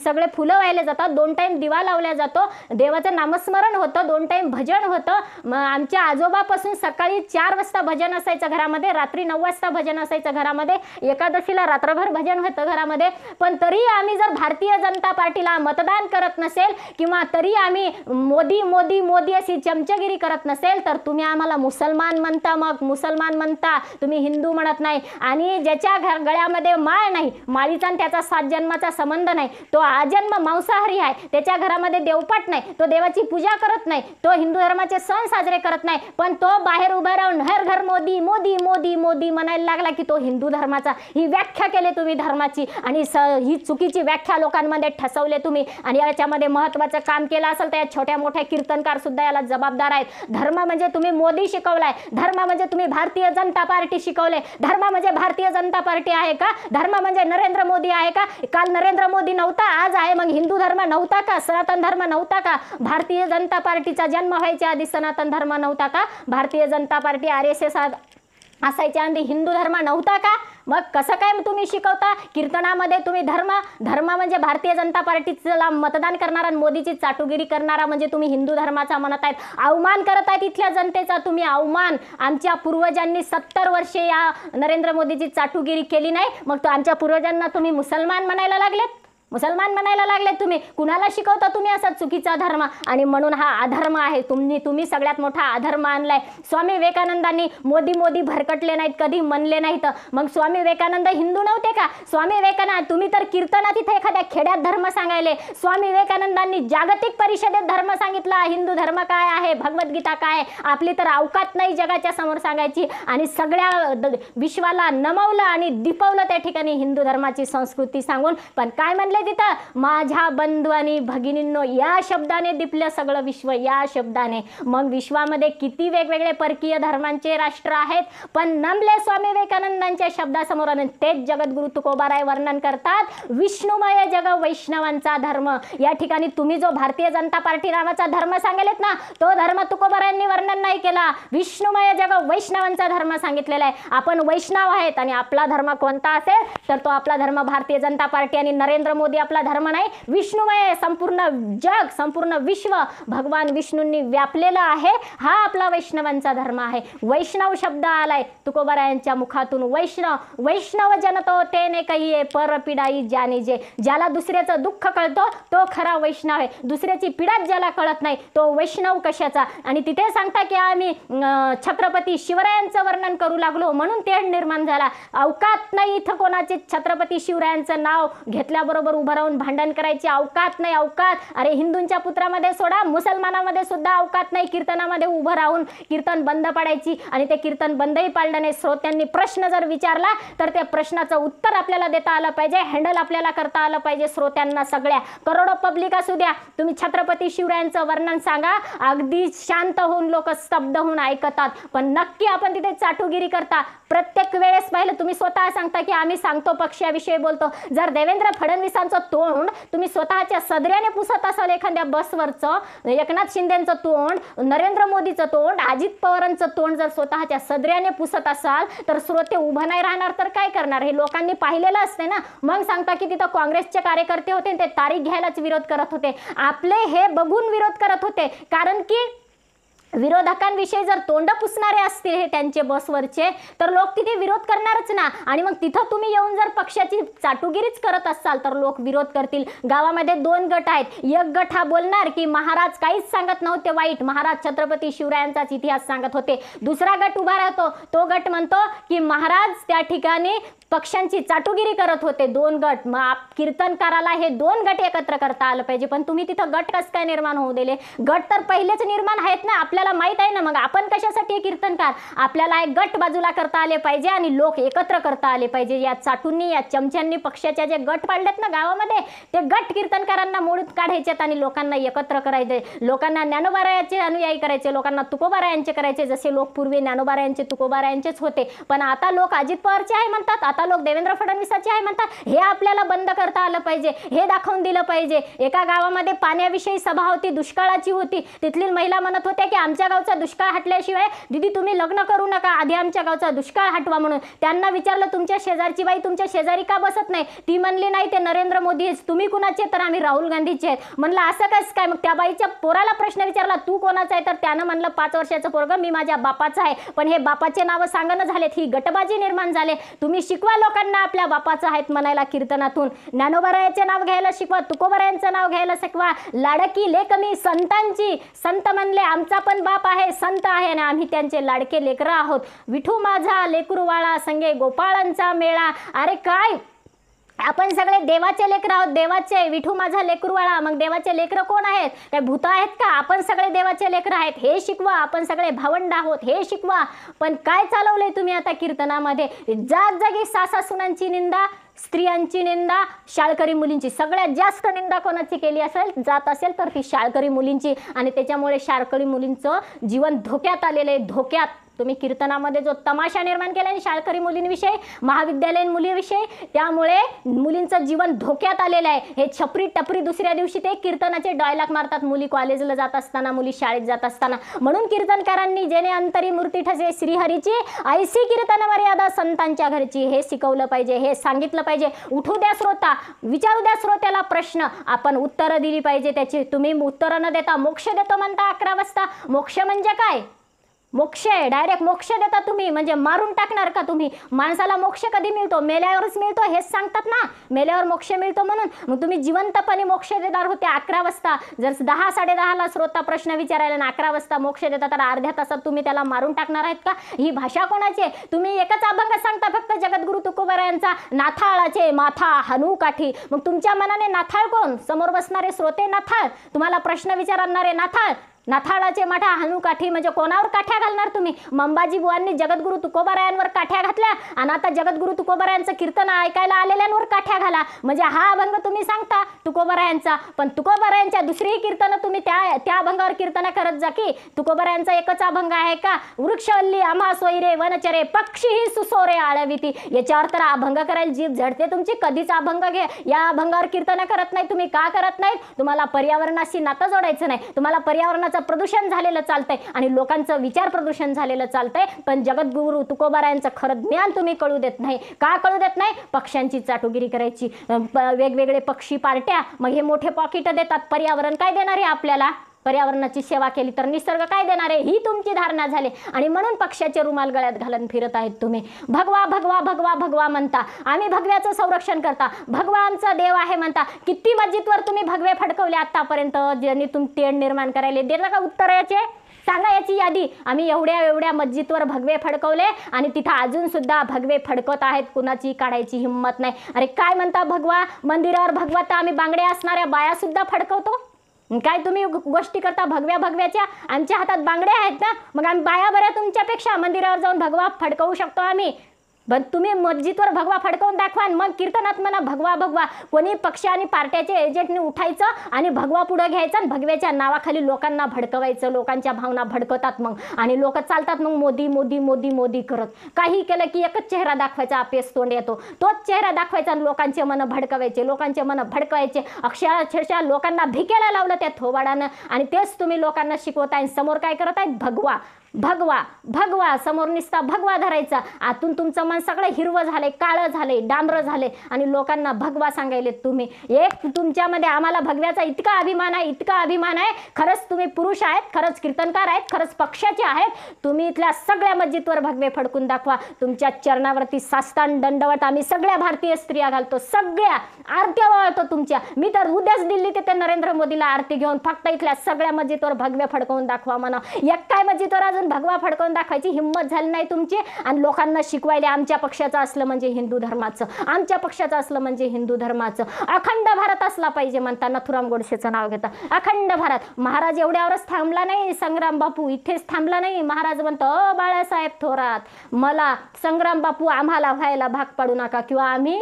Speaker 1: सगळे फुलं वाहिले जातात, 2 टाइम दिवा लावला जातो, देवाचं नामस्मरण होतं, 2 टाइम भजन होतं. आमच्या आजोबापासून सकाळी 4 वाजता भजन असायचं घरामध्ये, रात्री 9 वाजता भजन असायचं घरामध्ये, एकादशीला रात्रभर भजन होतं घरामध्ये. पण तरी आम्ही जर भारतीय जनता पार्टीला मतदान करत नसेल किंवा तरी आम्ही मोदी मोदी मोदी अशी चमचगिरी करत नसेल, तर तुम्ही आम्हाला मुसलमान म्हणता. मग मुसलमान म्हणता, तुम्ही हिंदू म्हणत नाही. आणि ज्याच्या गळ्यामध्ये माळ नाही, माळीचा आणि त्याचा 7 जन्माचा संबंध नाही, तो आजन्म मांसाहारी आहे, त्याच्या घरामध्ये देवपाट नाही, तो देवाची पूजा करत नाही, तो हिंदू धर्माचे सण साजरे करत नाही, पण तो बाहेर उभा राहून हर घर मोदी मोदी मोदी मोदी म्हणायला लागला की तो हिंदू धर्माचा. ही व्याख्या केली तुम्ही धर्माची, आणि ही चुकीची व्याख्या लोकांमध्ये ठसवले तुम्ही. आणि याच्यामध्ये महत्त्वाचं काम केलं असेल तर या छोट्या मोठ्या कीर्तनकार सुद्धा याला जबाबदार आहेत. धर्म म्हणजे तुम्ही मोदी शिकवलाय, धर्म म्हणजे तुम्ही भारतीय जनता पार्टी शिकवले. धर्म म्हणजे भारतीय जनता पार्टी आहे का? धर्म म्हणजे नरेंद्र मोदी आहे का? काल नरेंद्र मोदी नव्हता, आज आहे. मग हिंदू धर्म नव्हता का? सनातन धर्म नव्हता का? भारतीय जनता पार्टीचा जन्म व्हायच्या आधी सनातन धर्म नव्हता का? भारतीय जनता पार्टी RSS असायच्या आधी हिंदू धर्म नव्हता का? मग कसं काय तुम्ही शिकवता कीर्तनामध्ये? तुम्ही धर्म म्हणजे भारतीय जनता पार्टीला मतदान करणारा, मोदीची चाटुगिरी करणारा म्हणजे तुम्ही हिंदू धर्माचा म्हणत आहेत. अवमान करत आहेत इथल्या जनतेचा तुम्ही, अवमान. आमच्या पूर्वजांनी 70 वर्षे या नरेंद्र मोदीची चाटुगिरी केली नाही, मग तो आमच्या पूर्वजांना तुम्ही मुसलमान म्हणायला लागलेत? मुसलमान म्हणायला लागले तुम्ही? कुणाला शिकवता तुम्ही असा चुकीचा धर्म? आणि म्हणून हा अधर्म आहे. तुम्ही सगळ्यात मोठा अधर्म आणलाय. स्वामी विवेकानंदांनी मोदी मोदी भरकटले नाहीत, कधी म्हणले नाहीत. मग स्वामी विवेकानंद हिंदू नव्हते का? स्वामी विवेकानंद, तुम्ही तर कीर्तनात इथे एखाद्या खेड्यात धर्म सांगायले. स्वामी विवेकानंदांनी जागतिक परिषदेत धर्म सांगितला. हिंदू धर्म काय आहे, भगवद्गीता काय आहे, आपली तर अवकात नाही जगाच्या समोर सांगायची. आणि सगळ्या विश्वाला नमवलं आणि दिपवलं त्या ठिकाणी हिंदू धर्माची संस्कृती सांगून. पण काय म्हणले तिथं? माझ्या बंधू आणि भगिनींनो, या शब्दाने दिपलं सगळं विश्व, या शब्दाने. मग विश्वामध्ये किती वेगवेगळे परकीय धर्मांचे राष्ट्र आहेत, पण नमले स्वामी विवेकानंदांच्या शब्दासमोर. आणि तेच जगद्गुरु तुकोबाराय वर्णन करतात, विष्णुमय जग वैष्णवांचा धर्म. या ठिकाणी तुम्ही जो भारतीय जनता पार्टी नावाचा धर्म सांगितलेत ना, तो धर्म तुकोबारायांनी वर्णन नाही केला. विष्णुमय जग वैष्णवांचा धर्म सांगितलेला आहे. आपण वैष्णव आहेत आणि आपला धर्म कोणता असेल तर तो आपला धर्म भारतीय जनता पार्टी आणि नरेंद्र मोदी आपला धर्म नाही. विष्णुमय संपूर्ण जग, संपूर्ण विश्व भगवान विष्णूंनी व्यापलेलं आहे. हा आपला वैष्णवांचा धर्म आहे. वैष्णव शब्द आलाय तुकोबारायांच्या मुखातून. वैष्णव जनतो तेने कहिये पर पिडाई जाने जे. ज्याला दुसऱ्याचं दुःख कळतो तो खरा वैष्णव आहे. दुसऱ्याची पीडाच ज्याला कळत नाही तो वैष्णव कशाचा? आणि तिथे सांगता की आम्ही छत्रपती शिवरायांचं वर्णन करू लागलो म्हणून तेढ निर्माण झाला. अवकात नाही इथं कोणाचे छत्रपती शिवरायांचं नाव घेतल्याबरोबर उभं राहून भांडण करायची अवकात नाही. अवकात अरे हिंदूंच्या पुत्रामध्ये सोडा, मुसलमानामध्ये सुद्धा अवकात नाही कीर्तनामध्ये उभं राहून कीर्तन बंद पाडायची. आणि ते कीर्तन बंदही पाडलं नाही. श्रोत्यांनी प्रश्न जर विचारला तर त्या प्रश्नाचं उत्तर आपल्याला देता आलं पाहिजे, हँडल आपल्याला करता आलं पाहिजे. श्रोत्यांना सगळ्या करोडो पब्लिक असू द्या, तुम्ही छत्रपती शिवरायांचं वर्णन सांगा, अगदी शांत होऊन लोक स्तब्ध होऊन ऐकतात. पण नक्की आपण तिथे चाटुगिरी करता. प्रत्येक वेळेस पाहिलं तुम्ही स्वतः सांगता की आम्ही सांगतो पक्षाविषयी बोलतो. जर देवेंद्र फडणवीसांचं तोंड तुम्ही स्वतःच्या सदऱ्याने पुसत असाल, एखाद्या बसवरचं एकनाथ शिंदेचं तोंड, नरेंद्र मोदीचं तोंड, अजित पवारांचं तोंड जर स्वतःच्या सदऱ्याने पुसत असाल तर श्रोते उभं नाही राहणार तर काय करणार? हे लोकांनी पाहिलेलं असते ना. मग सांगता की तिथं काँग्रेसचे कार्यकर्ते होते, ते तारीख घ्यायलाच विरोध करत होते. आपले हे बघून विरोध करत होते, कारण की विरोधकांविषयी जर तोंड पुसणारे असतील हे त्यांचे बसवरचे, तर लोक तिथे विरोध करणारच ना. आणि मग तिथं तुम्ही येऊन जर पक्षाची चाटुगिरीच करत असाल तर लोक विरोध करतील. गावामध्ये 2 गट आहेत. एक गट हा बोलणार की महाराज काहीच सांगत नव्हते वाईट, महाराज छत्रपती शिवरायांचाच इतिहास सांगत होते. दुसरा गट उभा राहतो, तो गट म्हणतो की महाराज त्या ठिकाणी पक्षांची चाटुगिरी करत होते. 2 गट. मग कीर्तनकाराला हे 2 गट एकत्र करता आलं पाहिजे. पण तुम्ही तिथं गट कसं काय निर्माण होऊ दिले? गट तर पहिलेच निर्माण आहेत ना, आपल्याला माहित आहे ना. मग आपण कशासाठी कीर्तनकार? आपल्याला एक गट बाजूला करता आले पाहिजे आणि लोक एकत्र करता आले पाहिजे. या चाटूंनी, या चमच्यांनी पक्षाच्या जे गट पाडलेत ना गावामध्ये, ते गट कीर्तनकारांना मोडून काढायचेत आणि लोकांना एकत्र करायचे. लोकांना ज्ञानोबारायांचे अनुयायी करायचे, लोकांना तुकोबारायांचे करायचे. जसे लोक पूर्वी ज्ञानोबारायांचे तुकोबारायांचेच होते, पण आता लोक अजित पवारचे आहे म्हणतात, आता लोक देवेंद्र फडणवीसाचे आहे म्हणतात. हे आपल्याला बंद करता आलं पाहिजे, हे दाखवून दिलं पाहिजे. एका गावामध्ये पाण्याविषयी सभा होती, दुष्काळाची होती. तिथली महिला म्हणत होत्या की आमच्या गावचा दुष्काळ हटल्याशिवाय दीदी तुम्ही लग्न करू नका, आधी आमच्या गावचा दुष्काळ हटवा म्हणून. त्यांना विचारलं तुमच्या शेजारची बाई तुमच्या शेजारी का बसत नाही? ती म्हणली नाही ते नरेंद्र मोदी आहेत. तुम्ही कुणाचे? तर आम्ही राहुल गांधीचे आहेत. म्हणलं असं कसं काय? मग त्या बाईच्या पोराला प्रश्न विचारला तू कोणाचा आहे? तर त्यानं म्हणलं 5 वर्षाचं पोरगं मी माझ्या बापाचा आहे. पण हे बापाचे नावं सांगणं झालेत, ही गटबाजी निर्माण झाले. तुम्ही शिकवा लोकांना आपल्या बापाचं आहेत म्हणायला कीर्तनातून. ज्ञानोबारायाचे नाव घ्यायला शिकवा, तुकोबारायांचं नाव घ्यायला शिकवा. लाडकी लेक मी संतांची, संत म्हणले आमचा पण बाप आहे, संत आहे आणि आम्ही त्यांचे लाडके लेकरं आहोत. विठू माझा लेकरूवाळा संगे गोपाळांचा मेळा. अरे काय, आपण सगळे देवाचे लेकरं आहोत, देवाचे. विठू माझा लेकरूवाळा. मग देवाचे लेकरं कोण आहेत? काय भूत आहेत का? आपण सगळे देवाचे लेकरं आहेत हे शिकवा. आपण सगळे भावंड आहोत हे शिकवा. पण काय चालवलंय तुम्ही आता कीर्तनामध्ये? जागजागी सासासुनांची निंदा, स्त्रियांची निंदा, शाळकरी मुलींची. सगळ्यात जास्त निंदा कोणाची केली जात असेल तर ती शाळकरी मुलींची. आणि त्याच्यामुळे शाळकरी मुलींचं जीवन धोक्यात आलेलं आहे, धोक्यात. तुम्ही कीर्तनामध्ये जो तमाशा निर्माण केला शाळकरी मुलींविषयी, महाविद्यालयीन मुलीविषयी, त्यामुळे मुलींचं जीवन धोक्यात आलेलं आहे. हे छपरी टपरी दुसऱ्या दिवशी ते कीर्तनाचे डायलॉग मारतात मुली कॉलेजला जात असताना, मुली शाळेत जात असताना. म्हणून कीर्तनकारांनी जेणे अंतरी मूर्ती ठसे श्रीहरीची, ऐसी कीर्तन मर्यादा संतांच्या घरची, हे शिकवलं पाहिजे, हे सांगितलं पाहिजे. उठू द्या श्रोता, विचारू द्या श्रोत्याला प्रश्न, आपण उत्तरं दिली पाहिजे त्याची. तुम्ही उत्तरं न देता मोक्ष देतो म्हणता 11 वाजता. मोक्ष म्हणजे काय? मोक्ष आहे, डायरेक्ट मोक्ष देता तुम्ही, म्हणजे मारून टाकणार का तुम्ही? माणसाला मोक्ष कधी मिळतो? मेल्यावरच मिळतो हेच सांगतात ना, मेल्यावर मोक्ष मिळतो म्हणून. मग तुम्ही जिवंतपणे मोक्ष देणार होते 11 वाजता. जर 10 10:30 ला श्रोता प्रश्न विचारायला आणि 11 वाजता मोक्ष देता, तर अर्ध्या तासात तुम्ही त्याला मारून टाकणार आहेत का? ही भाषा कोणाची आहे? तुम्ही एकच अभंग सांगता फक्त जगद्गुरु तुकोबारायांचा, नाथाळाचे माथा हानू काठी. मग तुमच्या मनाने नाथाळ कोण? समोर बसणारे श्रोते नाथाळ, तुम्हाला प्रश्न विचारणारे नाथाळ. नाथाळाचे माठा हानू काठी म्हणजे कोणावर काठ्या घालणार तुम्ही? मंबाजी बुवांनी जगद्गुरु तुकोबारायांवर काठ्या घातल्या आणि आता जगद्गुरु तुकोबारायांचं कीर्तन ऐकायला आलेल्यांवर काठ्या घाला. म्हणजे हा अभंग तुम्ही सांगता तुकोबारायांचा, पण तुकोबारायांच्या दुसरीही कीर्तनं तुम्ही त्या अभंगावर कीर्तन करत जा की. तुकोबारायांचा एकच अभंग आहे का? वृक्षवल्ली आम्हा सोयरे वनचरे पक्षी सुसोरे आळविती. याच्यावर तर अभंग करायला जीभ झडते तुमची. कधीच अभंग घे, या अभंगावर कीर्तन करत नाही तुम्ही. का करत नाहीत? तुम्हाला पर्यावरणाशी नातं जोडायचं नाही. तुम्हाला पर्यावरणाचं प्रदूषण झालेलं चालतंय आणि लोकांचं विचार प्रदूषण झालेलं चालतंय. पण जगद्गुरु तुकोबारायांचं खरं ज्ञान तुम्ही कळू देत नाही. का कळू देत नाही? पक्ष्यांची चाटुगिरी करायची, वेगवेगळे पक्षी पार्ट्या, मग हे मोठे पॉकेट देतात. पर्यावरण काय देणार आहे आपल्याला? पर्यावरणाची सेवा केली तर निसर्ग काय देणार आहे? ही तुमची धारणा झाली आणि म्हणून पक्षाचे रुमाल गळ्यात घालून फिरत आहेत तुम्ही. भगवा भगवा भगवा भगवा म्हणता, आम्ही भगव्याचं संरक्षण करता, भगवा आमचा देव आहे म्हणता. किती मस्जिदवर तुम्ही भगवे फडकवले आतापर्यंत, ज्यांनी तुम्ही तेढ निर्माण करायले? देता का उत्तर याचे? सांगा याची यादी. आम्ही एवढ्या मस्जिदवर भगवे फडकवले आणि तिथं अजून सुद्धा भगवे फडकत आहेत, कुणाची काढायची हिंमत नाही. अरे काय म्हणता भगवा? मंदिरावर भगवा तर आम्ही बांगड्या असणाऱ्या बाया सुद्धा फडकवतो. काय तुम्ही गोष्टी करता भगव्याच्या? आमच्या हातात बांगड्या आहेत ना, मग आम्ही बाया बऱ्या तुमच्यापेक्षा. मंदिरावर जाऊन भगवा फडकवू शकतो आम्ही. पण तुम्ही मस्जिदवर भगवा फडकवून दाखवा मग कीर्तनात म्हणा भगवा भगवा. कोणी पक्ष आणि पार्ट्याचे एजंटने उठायचं आणि भगवा पुढे घ्यायचा आणि भगव्याच्या नावाखाली लोकांना भडकवायचं. लोकांच्या भावना भडकवतात मग आणि लोक चालतात मग मोदी मोदी मोदी मोदी करत. काही केलं की एकच चेहरा दाखवायचा, अपेस तोंड येतो. तोच चेहरा दाखवायचा आणि लोकांचे मन भडकवायचे, लोकांचे मन भडकवायचे. अक्षरशः लोकांना भिकेला लावलं त्या थोबाडानं आणि तेच तुम्ही लोकांना शिकवताय. समोर काय करत आहेत? भगवा. भगवा भगवा, समोर निसता भगवा धरायचा, आतून तुमचं मन सगळं हिरवं झालंय, काळं झालंय, डांबरं झालंय आणि लोकांना भगवा सांगायले तुम्ही. एक तुमच्यामध्ये आम्हाला भगव्याचा इतका अभिमान आहे, इतका अभिमान आहे. खरंच तुम्ही पुरुष आहेत, खरंच कीर्तनकार आहेत, खरंच पक्षाचे आहेत. तुम्ही इथल्या सगळ्या मस्जिदवर भगवे फडकून दाखवा. तुमच्या चरणावरती साष्टांग दंडवत आम्ही सगळ्या भारतीय स्त्रिया घालतो, सगळ्या आरत्या वाळतो तुमच्या. मी तर उद्याच दिल्लीत येते नरेंद्र मोदीला आरती घेऊन. फक्त इथल्या सगळ्या मस्जिदवर भगवे फडकवून दाखवा म्हणा. एक काय मस्जिदवर अजून भगवा फडकवून दाखवायची हिंमत झाली नाही तुमची. आणि लोकांना शिकवायला आमच्या पक्षाचं असलं म्हणजे हिंदू धर्माचं, आमच्या पक्षाचं असलं म्हणजे हिंदू धर्माचं. अखंड भारत असला पाहिजे म्हणता नथुराम गोडसेचं नाव घेता. अखंड भारत. महाराज एवढ्यावरच थांबला नाही, संग्राम बापू इथेच थांबला नाही. महाराज म्हणतो बाळासाहेब थोरात, मला संग्राम बापू आम्हाला व्हायला भाग पाडू नका, किंवा आम्ही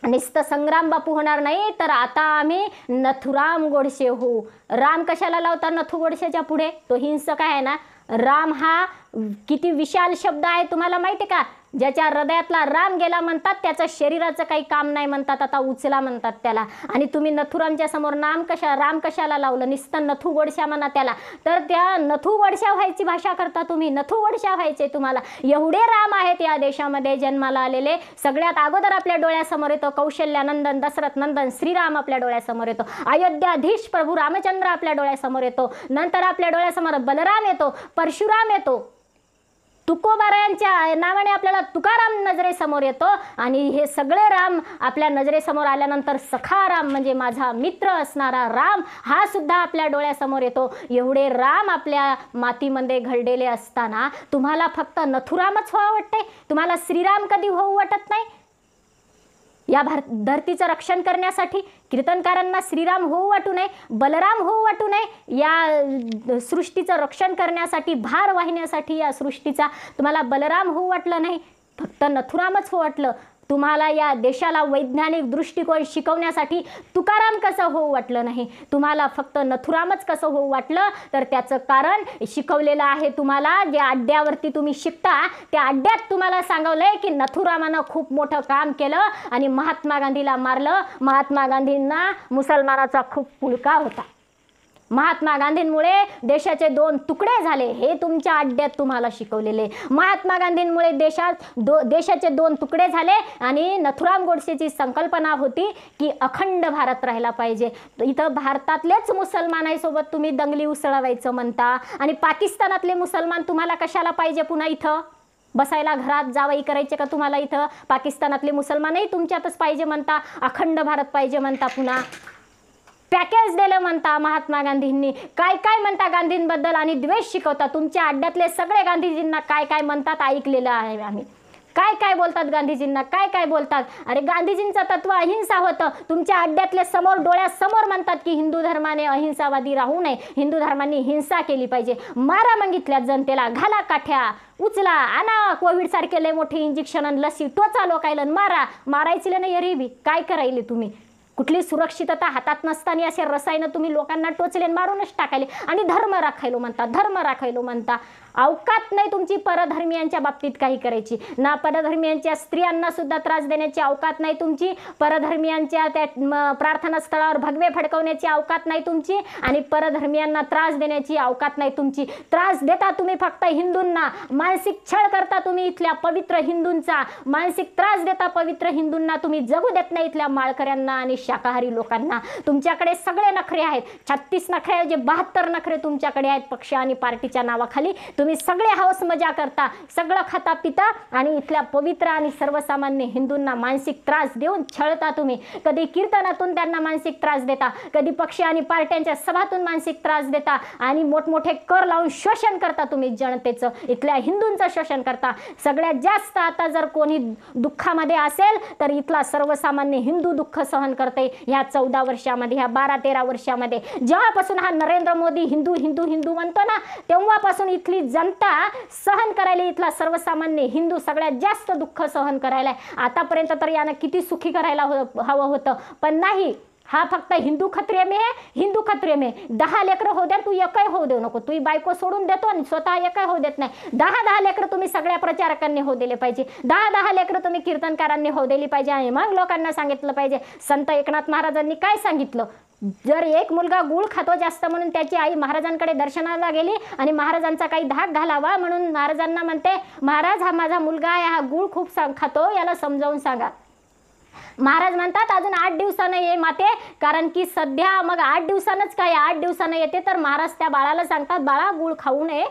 Speaker 1: नुसतं संग्राम बापू होणार नाही तर आता आम्ही नथुराम गोडसे होऊ. राम कशाला लावता नथू गोडसेच्या पुढे? तो हिंसक आहे ना. राम हा किती विशाल शब्द आहे तुम्हाला माहिती का? ज्याच्या हृदयातला राम गेला म्हणतात त्याचं शरीराचं काही काम नाही म्हणतात, आता उचला म्हणतात त्याला. आणि तुम्ही नथुरामच्या समोर राम कशाला लावलं? नुसतं नथू गोडशा म्हणा त्याला. तर त्या नथू गोडशा व्हायची भाषा करता तुम्ही, नथू गोडशा व्हायचे तुम्हाला. एवढे राम आहेत या देशामध्ये जन्माला आलेले. सगळ्यात अगोदर आपल्या डोळ्यासमोर येतो कौशल्यानंदन, दशरथ नंदन श्रीराम आपल्या डोळ्यासमोर येतो. अयोध्याधीश प्रभू रामचंद्र आपल्या डोळ्यासमोर येतो. नंतर आपल्या डोळ्यासमोर बलराम येतो, परशुराम येतो, तुकोबारायांच्या नावाने आपल्याला तुकाराम नजरेसमोर येतो. आणि हे सगळे राम आपल्या नजरेसमोर आल्यानंतर सखा राम म्हणजे माझा मित्र असणारा राम हा सुद्धा आपल्या डोळ्यासमोर येतो. एवढे राम आपल्या मातीमध्ये घडलेले असताना तुम्हाला फक्त नथुरामच व्हावं वाटतंय? तुम्हाला श्रीराम कधी होऊ वाटत नाही? या धरतीचं रक्षण करण्यासाठी कीर्तनकारांना श्रीराम होऊ वाटू नये, बलराम होऊ वाटू नये. या सृष्टीचं रक्षण करण्यासाठी, भार वाहिण्यासाठी या सृष्टीचा तुम्हाला बलराम होऊ वाटलं नाही, फक्त नथुरामच होऊ वाटलं. तुम्हाला या देशाला वैज्ञानिक दृष्टिकोन शिकवण्यासाठी तुकाराम कसं होऊ वाटलं नाही, तुम्हाला फक्त नथुरामच कसं होऊ वाटलं? तर त्याचं कारण शिकवलेलं आहे तुम्हाला. जे अड्ड्यावरती तुम्ही शिकता त्या अड्ड्यात तुम्हाला सांगवलंय की नथुरामानं खूप मोठं काम केलं आणि महात्मा गांधीला मारलं. महात्मा गांधींना मुसलमानाचा खूप पुळका होता. महात्मा गांधींमुळे देशाचे 2 तुकडे झाले, हे तुमच्या अड्ड्यात तुम्हाला शिकवलेले. महात्मा गांधींमुळे देशाचे 2 तुकडे झाले आणि नथुराम गोडसेची संकल्पना होती की अखंड भारत राहायला पाहिजे. इथं भारतातलेच मुसलमानांसोबत तुम्ही दंगली उसळवायचं म्हणता आणि पाकिस्तानातले मुसलमान तुम्हाला कशाला पाहिजे पुन्हा इथं बसायला? घरात जावई करायचे का तुम्हाला इथं? पाकिस्तानातले मुसलमानही तुमच्यातच पाहिजे म्हणता, अखंड भारत पाहिजे म्हणता, पुन्हा पॅकेज दिलं म्हणता महात्मा गांधींनी. काय काय म्हणता गांधींबद्दल आणि द्वेष शिकवता. तुमच्या अड्ड्यातले सगळे गांधीजींना काय काय म्हणतात ऐकलेलं आहे आम्ही. काय काय बोलतात गांधीजींना, काय काय बोलतात. अरे गांधीजींचं तत्व अहिंसा होतं. तुमच्या अड्ड्यातले समोर डोळ्यासमोर म्हणतात की हिंदू धर्माने अहिंसावादी राहू नये, हिंदू धर्माने हिंसा केली पाहिजे. मारा मग इथल्या जनतेला, घाला काठ्या, उचला, आणा कोविड सारखे लय मोठे इंजेक्शन आणि लसी टोचा लोकायला, मारायची नाही अरे काय करायले तुम्ही? कुठली सुरक्षितता हातात नसताना असे रसायनं तुम्ही लोकांना टोचले मारूनच टाकायले. आणि धर्म राखायलो म्हणता, धर्म राखायलो म्हणता. अवकात नाही तुमची परधर्मियांच्या बाबतीत काही करायची ना. परधर्मियांच्या स्त्रियांना सुद्धा त्रास देण्याची अवकात नाही तुमची. परधर्मियांच्या त्या प्रार्थना स्थळावर भगवे फडकवण्याची अवकात नाही तुमची. आणि परधर्मियांना त्रास देण्याची अवकात नाही तुमची. त्रास देता तुम्ही फक्त हिंदूंना, मानसिक छळ करता तुम्ही इथल्या पवित्र हिंदूंचा, मानसिक त्रास देता पवित्र हिंदूंना. तुम्ही जगू देत नाही इथल्या माळकऱ्यांना आणि शाकाहारी लोकांना. तुमच्याकडे सगळे नखरे आहेत. 36 नखरे, जे 72 नखरे तुमच्याकडे आहेत पक्ष आणि पार्टीच्या नावाखाली. तुम्ही सगळे हौस मजा करता, सगळं खाता पिता आणि इथल्या पवित्र आणि सर्वसामान्य हिंदूंना मानसिक त्रास देऊन छळता तुम्ही. कधी कीर्तनातून त्यांना मानसिक त्रास देता, कधी पक्ष आणि पार्ट्यांच्या सभातून मानसिक त्रास देता आणि मोठमोठे कर लावून शोषण करता तुम्ही जनतेचं, इथल्या हिंदूंचं शोषण करता. सगळ्यात जास्त आता जर कोणी दुःखामध्ये असेल तर इथला सर्वसामान्य हिंदू दुःख सहन करते ह्या 14 वर्षामध्ये, ह्या 12-13 वर्षामध्ये. जेव्हापासून हा नरेंद्र मोदी हिंदू हिंदू हिंदू म्हणतो ना, तेव्हापासून इथली जनता सहन करायला, इथला सर्वसामान्य हिंदू सगळ्यात जास्त दुःख सहन करायला. आतापर्यंत तर यानं किती सुखी करायला हवं होतं, पण नाही. हा फक्त हिंदू खत्रे में है, हिंदू खत्रे में. 10 लेकरं होऊ द्या, तू एकही होऊ देऊ नको. तू बायको सोडून देतो आणि स्वतः एकही होऊ देत नाही. 10 लेकरं तुम्ही सगळ्या प्रचारकांनी होऊ दिले पाहिजे. 10 लेकरं तुम्ही कीर्तनकारांनी होऊ दिली पाहिजे. आणि मग लोकांना सांगितलं पाहिजे संत एकनाथ महाराजांनी काय सांगितलं. जर एक मुलगा गूळ खातो जास्त म्हणून त्याची आई महाराजांकडे दर्शनाला गेली आणि महाराजांचा काही धाक घालावा म्हणून महाराजांना म्हणते, महाराज हा माझा मुलगा आहे, हा गूळ खूप खातो, याला समजावून सांगा. महाराज म्हणतात अजून 8 दिवसानं ये माते, कारण की सध्या मग 8 दिवसानंच काय 8 दिवसानं येते. तर महाराज त्या बाळाला सांगतात, बाळा गूळ खाऊ नये,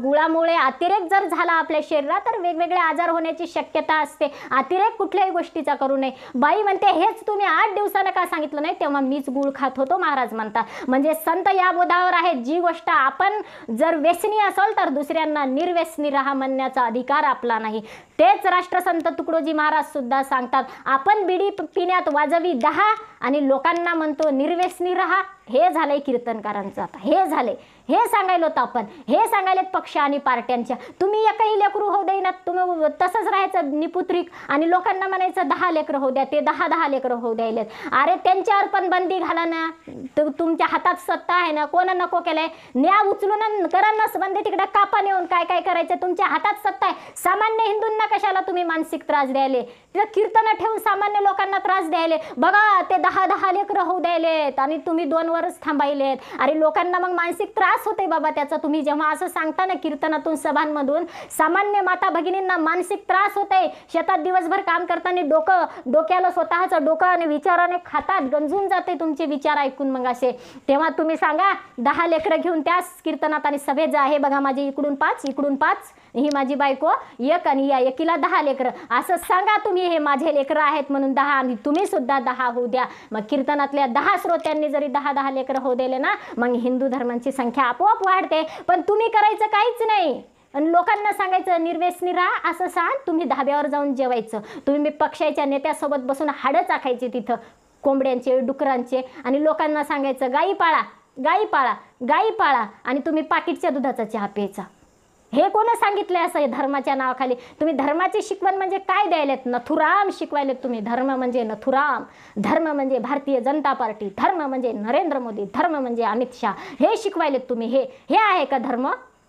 Speaker 1: गुळामुळे अतिरेक जर झाला आपल्या शरीरात तर वेगवेगळे आजार होण्याची शक्यता असते, अतिरेक कुठल्याही गोष्टीचा करू नये. बाई म्हणते हेच तुम्ही 8 दिवसानं का सांगितलं नाही, तेव्हा मीच गूळ खात होतो. महाराज म्हणतात म्हणजे संत या बोधावर आहेत, जी गोष्ट आपण जर व्यसनी असाल तर दुसऱ्यांना निर्व्यसनी राहा म्हणण्याचा अधिकार आपला नाही. तेच राष्ट्रसंत तुकडोजी महाराज सुद्धा सांगतात, आपण बिडी पिण्यात वाजवी 10 आणि लोकांना म्हणतो निर्व्यसनी राहा. हे झालंय कीर्तनकारांचं. आता हे झाले, हे सांगायला होतं आपण, हे सांगायलेत पक्ष आणि पार्ट्यांच्या. तुम्ही एकही लेकरू होऊ देईनात, तुम्ही तसंच राहायचं निपुत्रिक आणि लोकांना म्हणायचं 10 लेकरं होऊ द्या, ते 10 लेकरं होऊ द्यायलेत. अरे त्यांच्यावर पण बंदी घाला ना, तुमच्या हातात सत्ता आहे ना, कोण नको केलंय, न्या उचलून करा ना बंदी, तिकडे कापा नेऊन काय काय करायचं, तुमच्या हातात सत्ता आहे. सामान्य हिंदूंना कशाला तुम्ही मानसिक त्रास द्यायले, तिथं कीर्तन ठेवून सामान्य लोकांना त्रास द्यायले. बघा ते 10 लेकरं होऊ द्यायलेत आणि तुम्ही 2 वर्ष थांबायलेत. अरे लोकांना मग मानसिक त्रास होते बाबा त्याचा. तुम्ही जेव्हा असं सांगता ना कीर्तनातून सभांमधून, सामान्य माता भगिनींना मानसिक त्रास होते. शेतात दिवसभर काम करताना डोक्याला स्वतःचं डोकं आणि विचाराने खातात, गंजून जाते तुमचे विचार ऐकून. मग असे तेव्हा तुम्ही सांगा 10 लेकरं घेऊन त्याच कीर्तनात आणि सभेत जा, हे बघा माझे इकडून 5 ही माझी बायको 1 आणि या एकीला 10 लेकरं, असं सांगा तुम्ही, हे माझे लेकरं आहेत म्हणून 10 आणि तुम्ही सुद्धा 10 होऊ द्या. मग कीर्तनातल्या 10 श्रोत्यांनी जरी 10 लेकरं होऊ दिले ना, मग हिंदू धर्मांची संख्या आपोआप वाढते. पण तुम्ही करायचं काहीच नाही आणि लोकांना सांगायचं निर्व्यसनी राहा असं सांग. तुम्ही धाब्यावर जाऊन जेवायचं, तुम्ही पक्षाच्या नेत्यासोबत बसून हाडं चाखायचे तिथं कोंबड्यांचे डुकरांचे आणि लोकांना सांगायचं गाई पाळा, गाई पाळा, गाई पाळा आणि तुम्ही पाकिटच्या दुधाचा चहा प्यायचा. हे कोण सांगितलंय असं धर्माच्या नावाखाली? तुम्ही धर्माची शिकवण म्हणजे काय द्यायलेत? नथुराम शिकवायलेत तुम्ही. धर्म म्हणजे नथुराम, धर्म म्हणजे भारतीय जनता पार्टी, धर्म म्हणजे नरेंद्र मोदी, धर्म म्हणजे अमित शाह, हे शिकवायलेत तुम्ही. हे आहे का धर्म?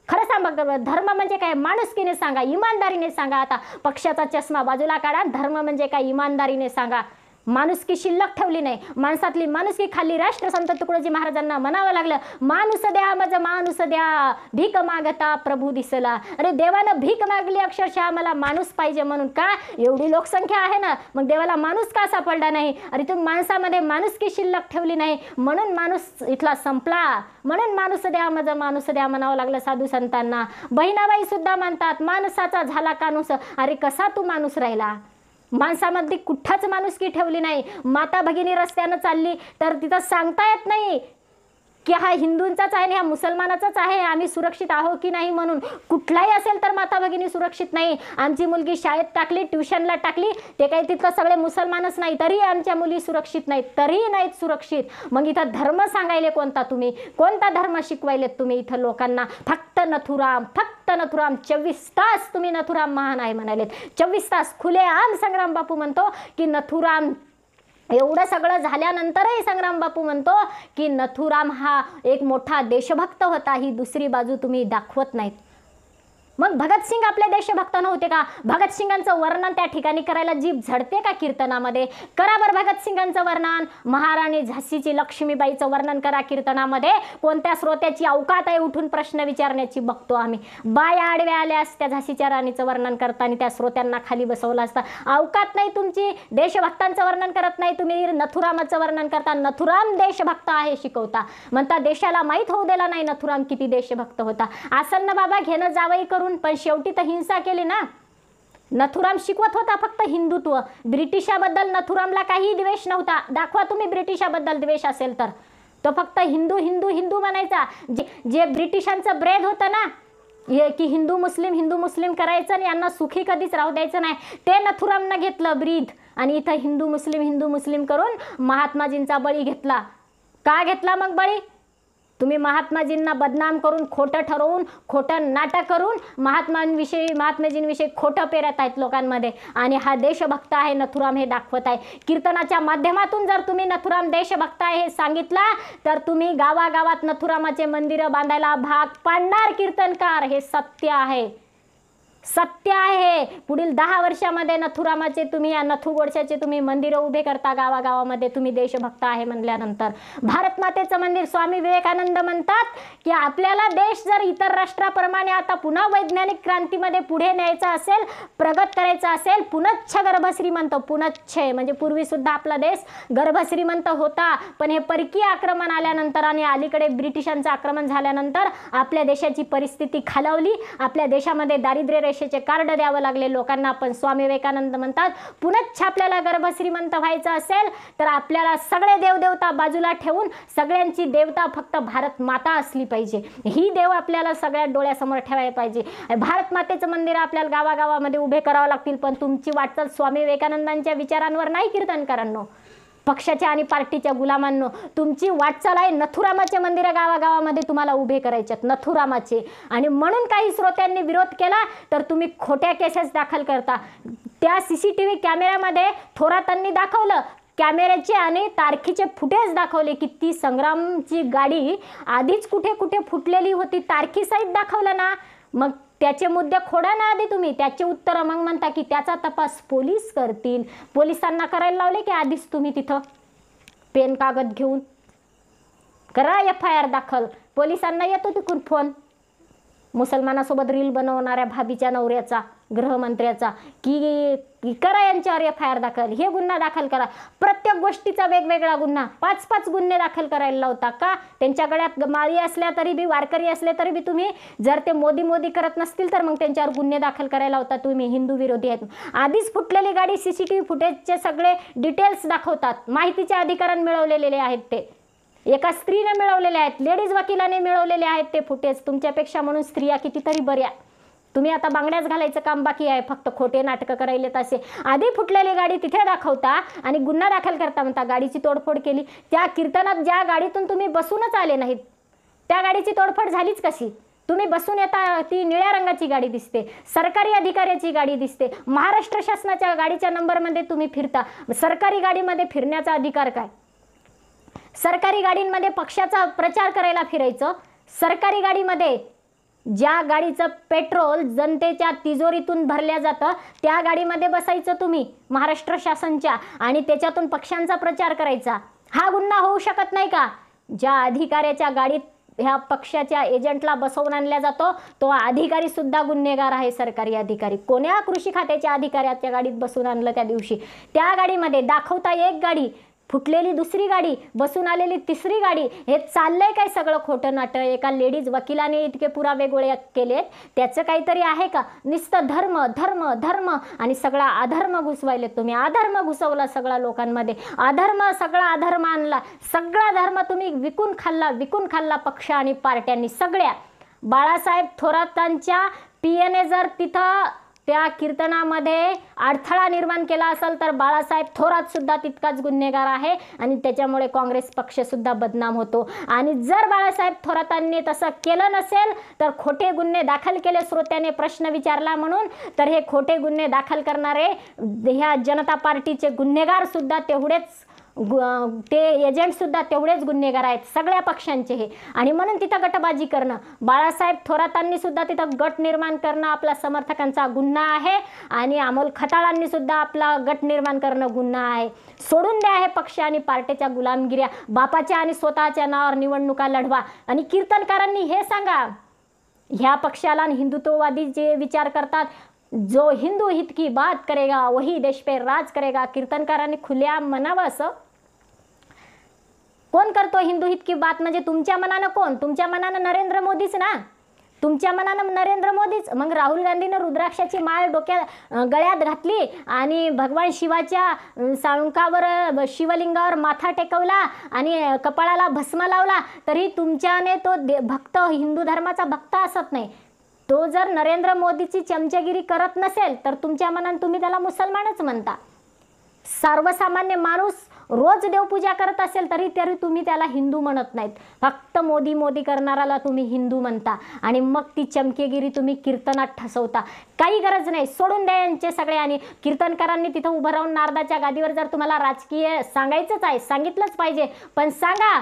Speaker 1: खरं सांगा, धर्म म्हणजे काय? माणुसकीने सांगा, इमानदारीने सांगा. आता पक्षाचा चष्मा बाजूला काढा, धर्म म्हणजे काय इमानदारीने सांगा. माणुसकी शिल्लक ठेवली नाही, माणसातली माणुसकी खाल्ली. राष्ट्रसंत तुकडोजी महाराजांना म्हणावं लागलं, माणूस द्या मज माणूस द्या, भीक मागता प्रभू दिसला. अरे देवानं भीक मागली अक्षरशः, मला माणूस पाहिजे म्हणून. का? एवढी लोकसंख्या आहे ना, मग देवाला माणूस का सापडला नाही? अरे तुम्ही माणसामध्ये माणुसकी शिल्लक ठेवली नाही म्हणून माणूस इथला संपला. म्हणून माणूस द्या मज माणूस द्या म्हणावं लागलं साधू संतांना. बहिणाबाई सुद्धा म्हणतात माणसाचा झाला कानूस. अरे कसा तू माणूस राहिला? माणसामध्ये कुठंच माणुसकी ठेवली नाही. माता भगिनी रस्त्यानं चालली तर तिथं सांगता येत नाही की हा हिंदूंचाच आहे आणि हा मुसलमानाचाच आहे, आम्ही सुरक्षित आहो की नाही म्हणून. कुठलाही असेल तर माता भगिनी सुरक्षित नाही. आमची मुलगी शाळेत टाकली, ट्युशनला टाकली, ते काही तिथं सगळे मुसलमानच नाही, तरी आमच्या मुली सुरक्षित नाहीत, तरीही नाहीत सुरक्षित. मग इथं धर्म सांगायले कोणता? तुम्ही कोणता धर्म शिकवायलेत तुम्ही इथं लोकांना? फक्त नथुराम, फक्त नथुराम. 24 तास तुम्ही नथुराम महान आहे म्हणालेत. 24 तास खुलेआम संग्राम बापू म्हणतो की नथुराम. एवढं सगळं झाल्यानंतरही संग्राम बापू म्हणतो की नथुराम हा एक मोठा देशभक्त होता. ही दुसरी बाजू तुम्ही दाखवत नाहीत. मग भगतसिंग आपले देशभक्त नव्हते का? भगतसिंगांचं वर्णन त्या ठिकाणी करायला जीभ झडते का कीर्तनामध्ये? करा बरं भगतसिंगांचं वर्णन. महाराणी झाशीची लक्ष्मीबाईचं वर्णन करा कीर्तनामध्ये. कोणत्या श्रोत्याची अवकात आहे उठून प्रश्न विचारण्याची? बघतो आम्ही. बाया आडव्या आल्या असत्या झाशीच्या राणीचं वर्णन करताना, त्या श्रोत्यांना खाली बसवलं असतं. अवकात नाही तुमची. देशभक्तांचं वर्णन करत नाही तुम्ही, नथुरामाचं वर्णन करता. नथुराम देशभक्त आहे शिकवता, म्हणता देशाला माहीत होऊ दिला नाही नथुराम किती देशभक्त होता. असेल ना बाबा घेणं जावई करून, पण शेवटी तर हिंसा केली ना. नथुराम शिकवत होता फक्त हिंदुत्व. ब्रिटिशाबद्दल नथुरामला काही द्वेष नव्हता. दाखवा तुम्ही ब्रिटिशाबद्दल द्वेष असेल तर. तो फक्त हिंदू हिंदू हिंदू म्हणायचा. जे ब्रिटिशांचं ब्रेद होतं ना की हिंदू मुस्लिम करायचं आणि यांना सुखी कधीच राहू द्यायचं नाही, ते नथुरामनं घेतलं ब्रीद आणि इथं हिंदू मुस्लिम करून महात्माजींचा बळी घेतला. का घेतला मग बळी? तुम्ही महात्माजींना बदनाम करून, खोटं ठरवून, खोटं नाटक करून महात्माजींविषयी खोटं पेरत आहेत लोकांमध्ये. आणि हा देशभक्त आहे नथुराम हे दाखवत आहे. कीर्तनाच्या माध्यमातून जर तुम्ही नथुराम देशभक्त आहे हे सांगितलं तर तुम्ही गावागावात नथुरामाचे मंदिरं बांधायला भाग पाडणार कीर्तनकार. हे सत्य आहे. सत्य आहे. पुढील 10 वर्षामध्ये नथुरामाचे तुम्ही या नथू गोडशाचे तुम्ही मंदिरं उभे करता गावागावामध्ये. तुम्ही देशभक्त आहे म्हणल्यानंतर भारत मातेचं मंदिर. स्वामी विवेकानंद म्हणतात की आपल्याला देश जर इतर राष्ट्राप्रमाणे आता पुन्हा वैज्ञानिक क्रांतीमध्ये पुढे न्यायचा असेल, प्रगत करायचा असेल, पुनच्छ गर्भश्रीमंत, पुनच्छ म्हणजे पूर्वी सुद्धा आपला देश गर्भश्रीमंत होता, पण हे परकीय आक्रमण आल्यानंतर आणि अलीकडे ब्रिटिशांचं आक्रमण झाल्यानंतर आपल्या देशाची परिस्थिती खालावली. आपल्या देशामध्ये दारिद्र्य रेषेचे कार्ड द्यावं लागले लोकांना. पण स्वामी विवेकानंद म्हणतात पुनच्छ आपल्याला गर्भश्रीमंत व्हायचं असेल तर आपल्याला सगळे देवदेवता बाजूला ठेवून सगळ्यांची देवता फक्त भारत माता असली पाहिजे. ही देव आपल्याला सगळ्या डोळ्यासमोर ठेवायला पाहिजे. भारत मातेचं मंदिर आपल्याला गावागावामध्ये उभे करावं लागतील, पण तुमची वाटचाल स्वामी विवेकानंदांच्या विचारांवर नाही कीर्तनकारांनो, पक्षाच्या आणि पार्टीच्या गुलामांनो. तुमची वाटचाल आहे नथुरामाचे मंदिर गावागावामध्ये तुम्हाला उभे करायच्यात, नथुरामाचे. आणि म्हणून काही श्रोत्यांनी विरोध केला तर तुम्ही खोट्या केसेस दाखल करता. त्या CCTV कॅमेऱ्यामध्ये थोरातांनी दाखवलं, कॅमेऱ्याचे आणि तारखीचे फुटेज दाखवले की ती संग्रामची गाडी आधीच कुठे कुठे फुटलेली होती, तारखीसहित दाखवलं ना. मग त्याचे मुद्दे खोडा ना आधी तुम्ही, त्याचे उत्तर मग म्हणता की त्याचा तपास पोलीस करतील. पोलिसांना करायला लावले की आधीच तुम्ही तिथं पेन कागद घेऊन करा FIR दाखल. पोलिसांना येतो तिकडून फोन मुसलमानासोबत रील बनवणाऱ्या भाभीच्या नवऱ्याचा, गृहमंत्र्याचा, की करा यांच्यावर FIR दाखल, हे गुन्हा दाखल करा. प्रत्येक गोष्टीचा वेगवेगळा गुन्हा, 5-5 गुन्हे दाखल करायला लावता का? त्यांच्या गळ्यात माळी असल्या तरी बी, वारकरी असले तरी बी तुम्ही, जर ते मोदी करत नसतील तर मग त्यांच्यावर गुन्हे दाखल करायला लावता. तुम्ही हिंदू विरोधी आहेत. आधीच फुटलेली गाडी CCTV फुटेजचे सगळे डिटेल्स दाखवतात. माहितीचे अधिकारांनी मिळवलेले आहेत ते, एका स्त्रीने मिळवलेले आहेत, लेडीज वकिलाने मिळवलेले आहेत ते फुटेज. तुमच्यापेक्षा म्हणून स्त्रिया कितीतरी बऱ्या. तुम्ही आता बांगड्याच घालायचं काम बाकी आहे, फक्त खोटे नाटकं करायलेत असे. आधी फुटलेली गाडी तिथे दाखवता आणि गुन्हा दाखल करता म्हणता गाडीची तोडफोड केली. त्या कीर्तनात ज्या गाडीतून तुम्ही बसूनच आले नाहीत त्या गाडीची तोडफोड झालीच कशी? तुम्ही बसून येता ती निळ्या रंगाची गाडी दिसते, सरकारी अधिकाऱ्याची गाडी दिसते, महाराष्ट्र शासनाच्या गाडीच्या नंबरमध्ये तुम्ही फिरता. सरकारी गाडीमध्ये फिरण्याचा अधिकार काय? सरकारी गाडींमध्ये पक्षाचा प्रचार करायला फिरायचं. सरकारी गाडीमध्ये ज्या गाडीचं पेट्रोल जनतेच्या तिजोरीतून भरल्या जातं त्या गाडीमध्ये बसायचं तुम्ही महाराष्ट्र शासनच्या, आणि त्याच्यातून पक्षांचा प्रचार करायचा. हा गुन्हा होऊ शकत नाही का? ज्या अधिकाऱ्याच्या गाडीत ह्या पक्षाच्या एजंटला बसवून आणला जातो तो अधिकारी सुद्धा गुन्हेगार आहे. सरकारी अधिकारी, कोण्या कृषी खात्याच्या अधिकाऱ्याच्या गाडीत बसून आणलं त्या दिवशी, त्या गाडीमध्ये दाखवता एक गाडी, फुटलेली दुसरी गाडी, बसून आलेली तिसरी गाडी. हे चाललंय काय सगळं खोटं नाटक? एका लेडीज वकिलाने इतके पुरावे गोळे केलेत, त्याचं काहीतरी आहे का? नुसतं धर्म धर्म धर्म आणि सगळा अधर्म घुसवायले तुम्ही. अधर्म घुसवला सगळा लोकांमध्ये, अधर्म, सगळा अधर्म आणला. सगळा धर्म तुम्ही विकून खाल्ला पक्ष आणि पार्ट्यांनी सगळ्या. बाळासाहेब थोरातांच्या PNA जर तिथं त्या कीर्तनामध्ये अडथळा निर्माण केला असेल तर बाळासाहेब थोरात सुद्धा तितकाच गुन्हेगार आहे आणि त्याच्यामुळे काँग्रेस पक्ष सुद्धा बदनाम होतो. आणि जर बाळासाहेब थोरातांनी तसं केलं नसेल तर खोटे गुन्हे दाखल केले, श्रोत्याने प्रश्न विचारला म्हणून, तर हे खोटे गुन्हे दाखल करणारे ह्या जनता पार्टीचे गुन्हेगार सुद्धा तेवढेच, ते एजंट सुद्धा तेवढेच गुन्हेगार आहेत सगळ्या पक्षांचे हे. आणि म्हणून तिथं गटबाजी करणं, बाळासाहेब थोरातांनी सुद्धा तिथं गट निर्माण करणं आपला समर्थकांचा गुन्हा आहे आणि अमोल खताळांनी सुद्धा आपला गट निर्माण करणं गुन्हा आहे. सोडून द्या हे पक्ष आणि पार्टीच्या गुलामगिऱ्या. बापाच्या आणि स्वतःच्या नावावर निवडणुका लढवा. आणि कीर्तनकारांनी हे सांगा, ह्या पक्षाला हिंदुत्ववादी जे विचार करतात, जो हिंदू हित की बात करेगा वही देश पे राज करेगा, कीर्तनकारांनी खुल्या म्हणावं असं. कोण करतो हिंदू हित की बात? म्हणजे तुमच्या मनानं कोण? तुमच्या मनानं नरेंद्र मोदीच ना, तुमच्या मनानं नरेंद्र मोदीच. मग राहुल गांधीनं रुद्राक्षाची माळ गळ्यात घातली आणि भगवान शिवाच्या साळुंकावर, शिवलिंगावर माथा टेकवला आणि कपाळाला भस्म लावला, तरी तुमच्याने तो भक्त, हिंदू धर्माचा भक्त असत नाही. तो जर नरेंद्र मोदीची चमचेगिरी करत नसेल तर तुमच्या मनानं तुम्ही त्याला मुसलमानच म्हणता. सर्वसामान्य माणूस रोज देवपूजा करत असेल तरी तुम्ही त्याला हिंदू म्हणत नाहीत. फक्त मोदी करणाराला तुम्ही हिंदू म्हणता आणि मग ती चमकेगिरी तुम्ही कीर्तनात ठसवता. काही गरज नाही, सोडून द्या यांचे सगळे. आणि कीर्तनकारांनी तिथं उभं राहून नारदाच्या गादीवर जर तुम्हाला राजकीय सांगायचंच आहे, सांगितलंच पाहिजे, पण सांगा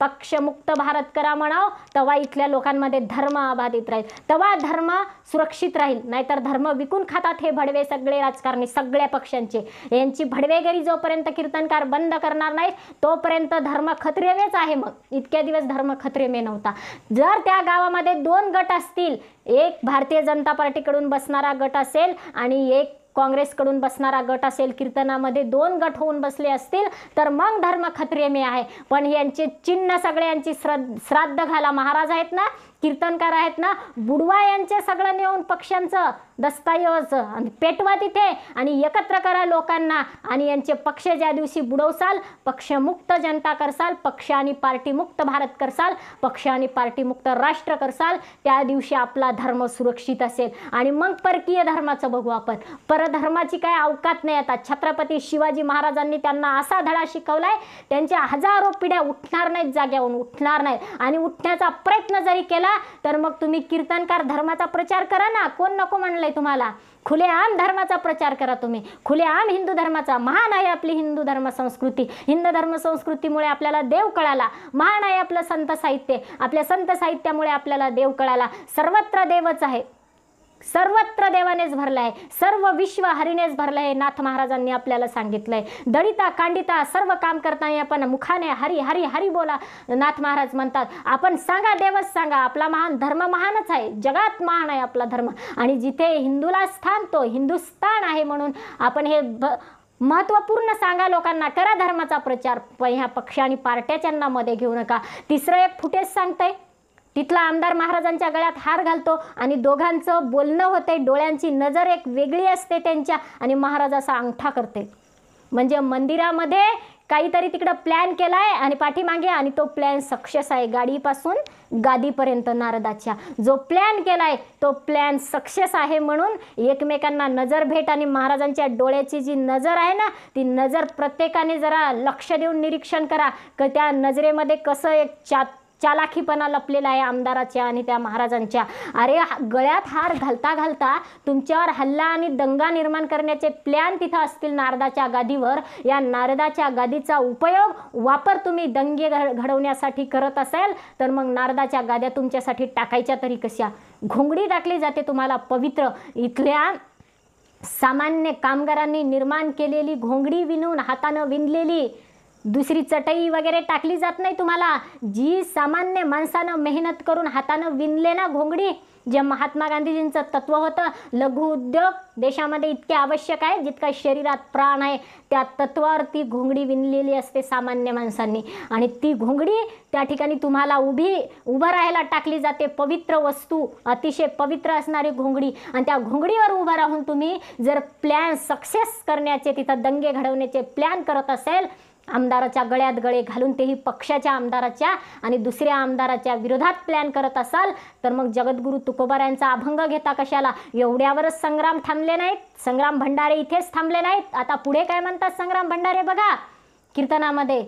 Speaker 1: पक्षमुक्त भारत करा म्हणाव, तेव्हा इथल्या लोकांमध्ये धर्म अबाधित राहील, तेव्हा धर्म सुरक्षित राहील. नाहीतर धर्म विकून खातात हे भडवे सगळे राजकारणी, सगळ्या पक्षांचे. यांची भडवेगिरी जोपर्यंत कीर्तनकार बंद करणार नाही तोपर्यंत धर्म खत्रेमेच आहे. मग इतक्या दिवस धर्म खत्रेमे नव्हता. जर त्या गावामध्ये 2 गट असतील, एक भारतीय जनता पार्टीकडून बसणारा गट असेल आणि एक काँग्रेसकडून बसणारा गट असेल, कीर्तनामध्ये 2 गट होऊन बसले असतील तर मग धर्म खत्रेमे आहे. पण यांचे चिन्ह सगळ्यांची श्राद्ध घाला. महाराज आहेत ना, कीर्तनकार आहेत ना, बुडवा यांचे सगळं नेऊन पक्षांचं दस्तऐवज आणि पेटवा तिथे आणि एकत्र करा लोकांना. आणि यांचे पक्ष ज्या दिवशी बुडवसाल, पक्षमुक्त जनता करसाल, पक्ष आणि पार्टीमुक्त भारत करसाल, पक्ष आणि पार्टीमुक्त राष्ट्र करसाल, त्या दिवशी आपला धर्म सुरक्षित असेल. आणि मग परकीय धर्माचं बघू आपण. परधर्माची काय अवकात नाही. आता छत्रपती शिवाजी महाराजांनी त्यांना असा धडा शिकवलाय, त्यांच्या हजारो पिढ्या उठणार नाहीत, जाग्यावरून उठणार नाहीत. आणि उठण्याचा प्रयत्न जरी केला तर मग तुम्ही कीर्तनकार धर्माचा प्रचार करा ना. कोण नको म्हणलंय तुम्हाला? खुलेआम धर्माचा प्रचार करा तुम्ही, खुलेआम हिंदू धर्माचा. महान आहे आपली हिंदू धर्म संस्कृती. हिंदू धर्म संस्कृतीमुळे आपल्याला देव कळाला. महान आहे आपलं संत साहित्य. आपल्या संत साहित्यामुळे आपल्याला देव कळाला. सर्वत्र देवच आहे, सर्वत्र देवानेच भरलं आहे, सर्व विश्व हरीनेच भरलं आहे. नाथ महाराजांनी आपल्याला सांगितलंय. दळिता कांडिता सर्व काम करताना आपण मुखाने हरी हरी हरी बोला. नाथ महाराज म्हणतात आपण सांगा, देवच सांगा. आपला महान धर्म महानच आहे, जगात महान आहे आपला धर्म. आणि जिथे हिंदूला स्थान तो हिंदुस्थान आहे. म्हणून आपण हे महत्त्वपूर्ण सांगा लोकांना, करा धर्माचा प्रचार. पण ह्या पक्ष आणि पार्ट्याच्या मध्ये घेऊ नका. तिसरं एक फुटेज सांगतंय. तिथला आमदार महाराजांच्या गळ्यात हार घालतो आणि दोघांचं बोलणं होते, डोळ्यांची नजर एक वेगळी असते त्यांच्या, आणि महाराज असा अंगठा करते. म्हणजे मंदिरामध्ये काहीतरी तिकडं प्लॅन केलाय आणि पाठीमागे, आणि तो प्लॅन सक्सेस आहे. गाडीपासून गादीपर्यंत नारदाच्या जो प्लॅन केलाय तो प्लॅन सक्सेस आहे. म्हणून एकमेकांना नजर भेट. आणि महाराजांच्या डोळ्याची जी नजर आहे ना, ती नजर प्रत्येकाने जरा लक्ष देऊन निरीक्षण करा की त्या नजरेमध्ये कसं एक चालाखीपणा लपलेला आहे आमदाराच्या आणि त्या महाराजांच्या. अरे गळ्यात हार घालता घालता तुमच्यावर हल्ला आणि दंगा निर्माण करण्याचे प्लॅन तिथं असतील नारदाच्या गादीवर. या नारदाच्या गादीचा वापर तुम्ही दंगे घडवण्यासाठी करत असाल तर मग नारदाच्या गाद्या तुमच्यासाठी टाकायच्या तरी कशा? घोंगडी टाकली जाते तुम्हाला पवित्र. इथल्या सामान्य कामगारांनी निर्माण केलेली घोंगडी विणून हातानं विणलेली, दुसरी चटई वगैरे टाकली जात नाही तुम्हाला. जी सामान्य माणसानं मेहनत करून हातानं विणले ना घोंगडी, जे महात्मा गांधीजींचं तत्व होतं, लघु उद्योग देशामध्ये इतके आवश्यक आहे जितका शरीरात प्राण आहे, त्या तत्वावर ती घोंगडी विणलेली असते सामान्य माणसांनी. आणि ती घोंगडी त्या ठिकाणी तुम्हाला उभं राहायला टाकली जाते. पवित्र वस्तू, अतिशय पवित्र असणारी घोंगडी. आणि त्या घोंगडीवर उभं राहून तुम्ही जर प्लॅन सक्सेस करण्याचे, तिथं दंगे घडवण्याचे प्लॅन करत असेल, आमदाराच्या गळ्यात गळे घालून, तेही पक्षाच्या आमदाराच्या आणि दुसऱ्या आमदाराच्या विरोधात प्लॅन करत असाल तर मग जगद्गुरू तुकोबारायांचा अभंग घेता कशाला? एवढ्यावरच संग्राम थांबले नाहीत. संग्राम भंडारे इथेच थांबले नाहीत. आता पुढे काय म्हणतात संग्राम भंडारे बघा कीर्तनामध्ये,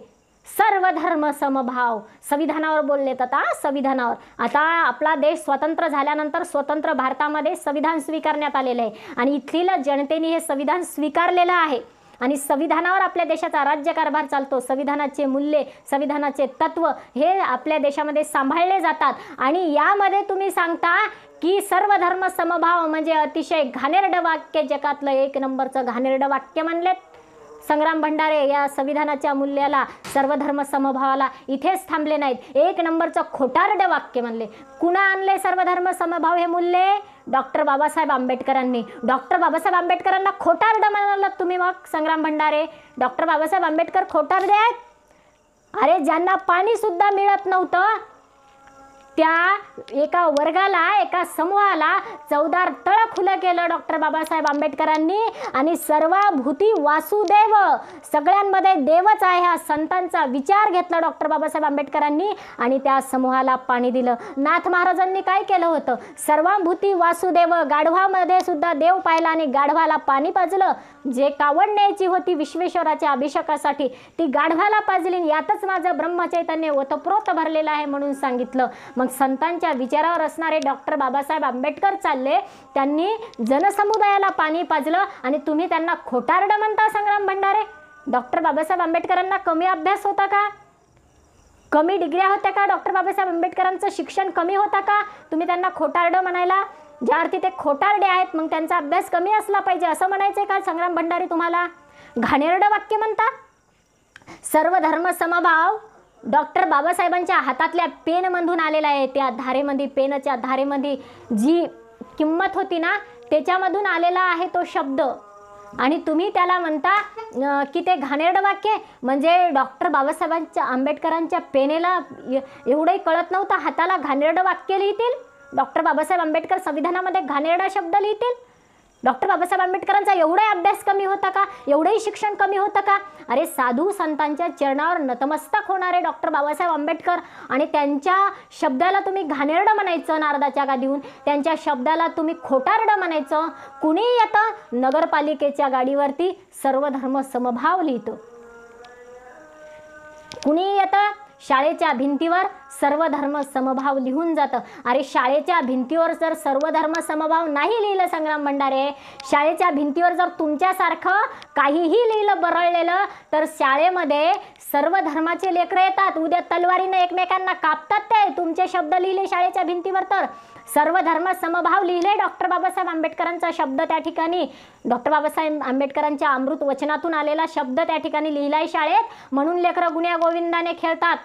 Speaker 1: सर्व धर्म समभाव. संविधानावर बोललेत आता, संविधानावर. आता आपला देश स्वतंत्र झाल्यानंतर स्वतंत्र भारतामध्ये संविधान स्वीकारण्यात आलेलं आहे आणि इथल्या जनतेने हे संविधान स्वीकारलेलं आहे. आणि संविधानावर आपल्या देशाचा राज्यकारभार चालतो. संविधानाचे मूल्य, संविधानाचे तत्व हे आपल्या देशामध्ये सांभाळले जातात. आणि यामध्ये तुम्ही सांगता की सर्व धर्म समभाव म्हणजे अतिशय घाणेरडं वाक्य, जगातलं 1 नंबरचं घाणेरडं वाक्य म्हणलेत संग्राम भंडारे. या संविधानाच्या मूल्याला, सर्व धर्म समभावाला इथेच थांबले नाहीत, 1 नंबरचं खोटारडं वाक्य म्हणले. कुणा आणले सर्व धर्म समभाव हे मूल्य? डॉक्टर बाबासाहेब आंबेडकरांनी. डॉक्टर बाबासाहेब आंबेडकरांना खोटारडं म्हणालात तुम्ही मग संग्राम भंडारे. डॉक्टर बाबासाहेब आंबेडकर खोटारडे आहेत? अरे ज्यांना पाणी सुद्धा मिळत नव्हतं त्या एका वर्गाला, एका समूहाला चौदार तळ खुलं केलं डॉक्टर बाबासाहेब आंबेडकरांनी. आणि सर्वभूती वासुदेव, सगळ्यांमध्ये देवच आहे हा संतांचा विचार घेतला डॉक्टर बाबासाहेब आंबेडकरांनी आणि त्या समूहाला पाणी दिलं. नाथ महाराजांनी काय केलं होतं? सर्वभूती वासुदेव, गाढवामध्ये सुद्धा देव पाहिला आणि गाढवाला पाणी पाजलं. जे कावड न्यायची होती विश्वेश्वराच्या अभिषेकासाठी ती गाढवाला पाजली. यातच माझं ब्रह्मचैतन्य ओतप्रोत भरलेलं आहे म्हणून सांगितलं. मग संतांच्या विचारावर असणारे डॉक्टर बाबासाहेब आंबेडकर चालले, त्यांनी जनसमुदायाला पाणी पाजलं आणि तुम्ही त्यांना खोटारडं म्हणता संग्राम भंडारे. डॉक्टर बाबासाहेब आंबेडकरांना कमी अभ्यास होता का? कमी डिग्र्या होत्या का? डॉक्टर बाबासाहेब आंबेडकरांचं शिक्षण कमी होता का? तुम्ही त्यांना खोटारडं म्हणायला? ज्या अर्थी ते खोटारडे आहेत मग त्यांचा अभ्यास कमी असला पाहिजे असं म्हणायचंय का संग्राम भंडारी तुम्हाला? घाणेरडं वाक्य म्हणता. सर्व धर्म समभाव डॉक्टर बाबासाहेबांच्या हातातल्या पेनमधून आलेला आहे. त्या धारेमध्ये, पेनच्या धारेमध्ये जी किंमत होती ना त्याच्यामधून आलेला आहे तो शब्द. आणि तुम्ही त्याला म्हणता की ते घाणेरडं वाक्य. म्हणजे डॉक्टर बाबासाहेबांच्या आंबेडकरांच्या पेनेला एवढंही कळत नव्हतं हाताला घाणेरडं वाक्य लिहितील? डॉक्टर बाबासाहेब आंबेडकर संविधानामध्ये घाणेरडा शब्द लिहितील? डॉक्टर बाबासाहेब आंबेडकरांचा एवढा अभ्यास कमी होता का? एवढंही शिक्षण कमी होतं का? अरे साधू संतांच्या चरणावर नतमस्तक होणारे डॉक्टर बाबासाहेब आंबेडकर आणि त्यांच्या शब्दाला तुम्ही घाणेरडं म्हणायचं नारदाच्या गादीहून, त्यांच्या शब्दाला तुम्ही खोटारडं म्हणायचं. कुणी येतं नगरपालिकेच्या गाडीवरती सर्व धर्म समभाव लिहितो, कुणी येतं शाळेच्या भिंतीवर सर्व धर्म समभाव लिहून जातं. अरे शाळेच्या भिंतीवर जर सर्व धर्म समभाव नाही लिहिलं संग्राम भंडारे, शाळेच्या भिंतीवर जर तुमच्यासारखं काहीही लिहिलं बरळलेलं तर शाळेमध्ये सर्व धर्माचे लेकरं येतात. उद्या तलवारीने एकमेकांना कापतात ते तुमचे शब्द लिहिले शाळेच्या भिंतीवर. तर सर्व धर्म समभाव लिहिले डॉक्टर बाबासाहेब आंबेडकरांचा शब्द त्या ठिकाणी, डॉक्टर बाबासाहेब आंबेडकरांच्या अमृत वचनातून आलेला शब्द त्या ठिकाणी लिहिलाय शाळेत. म्हणून लेकरं गुण्या गोविंदाने खेळतात.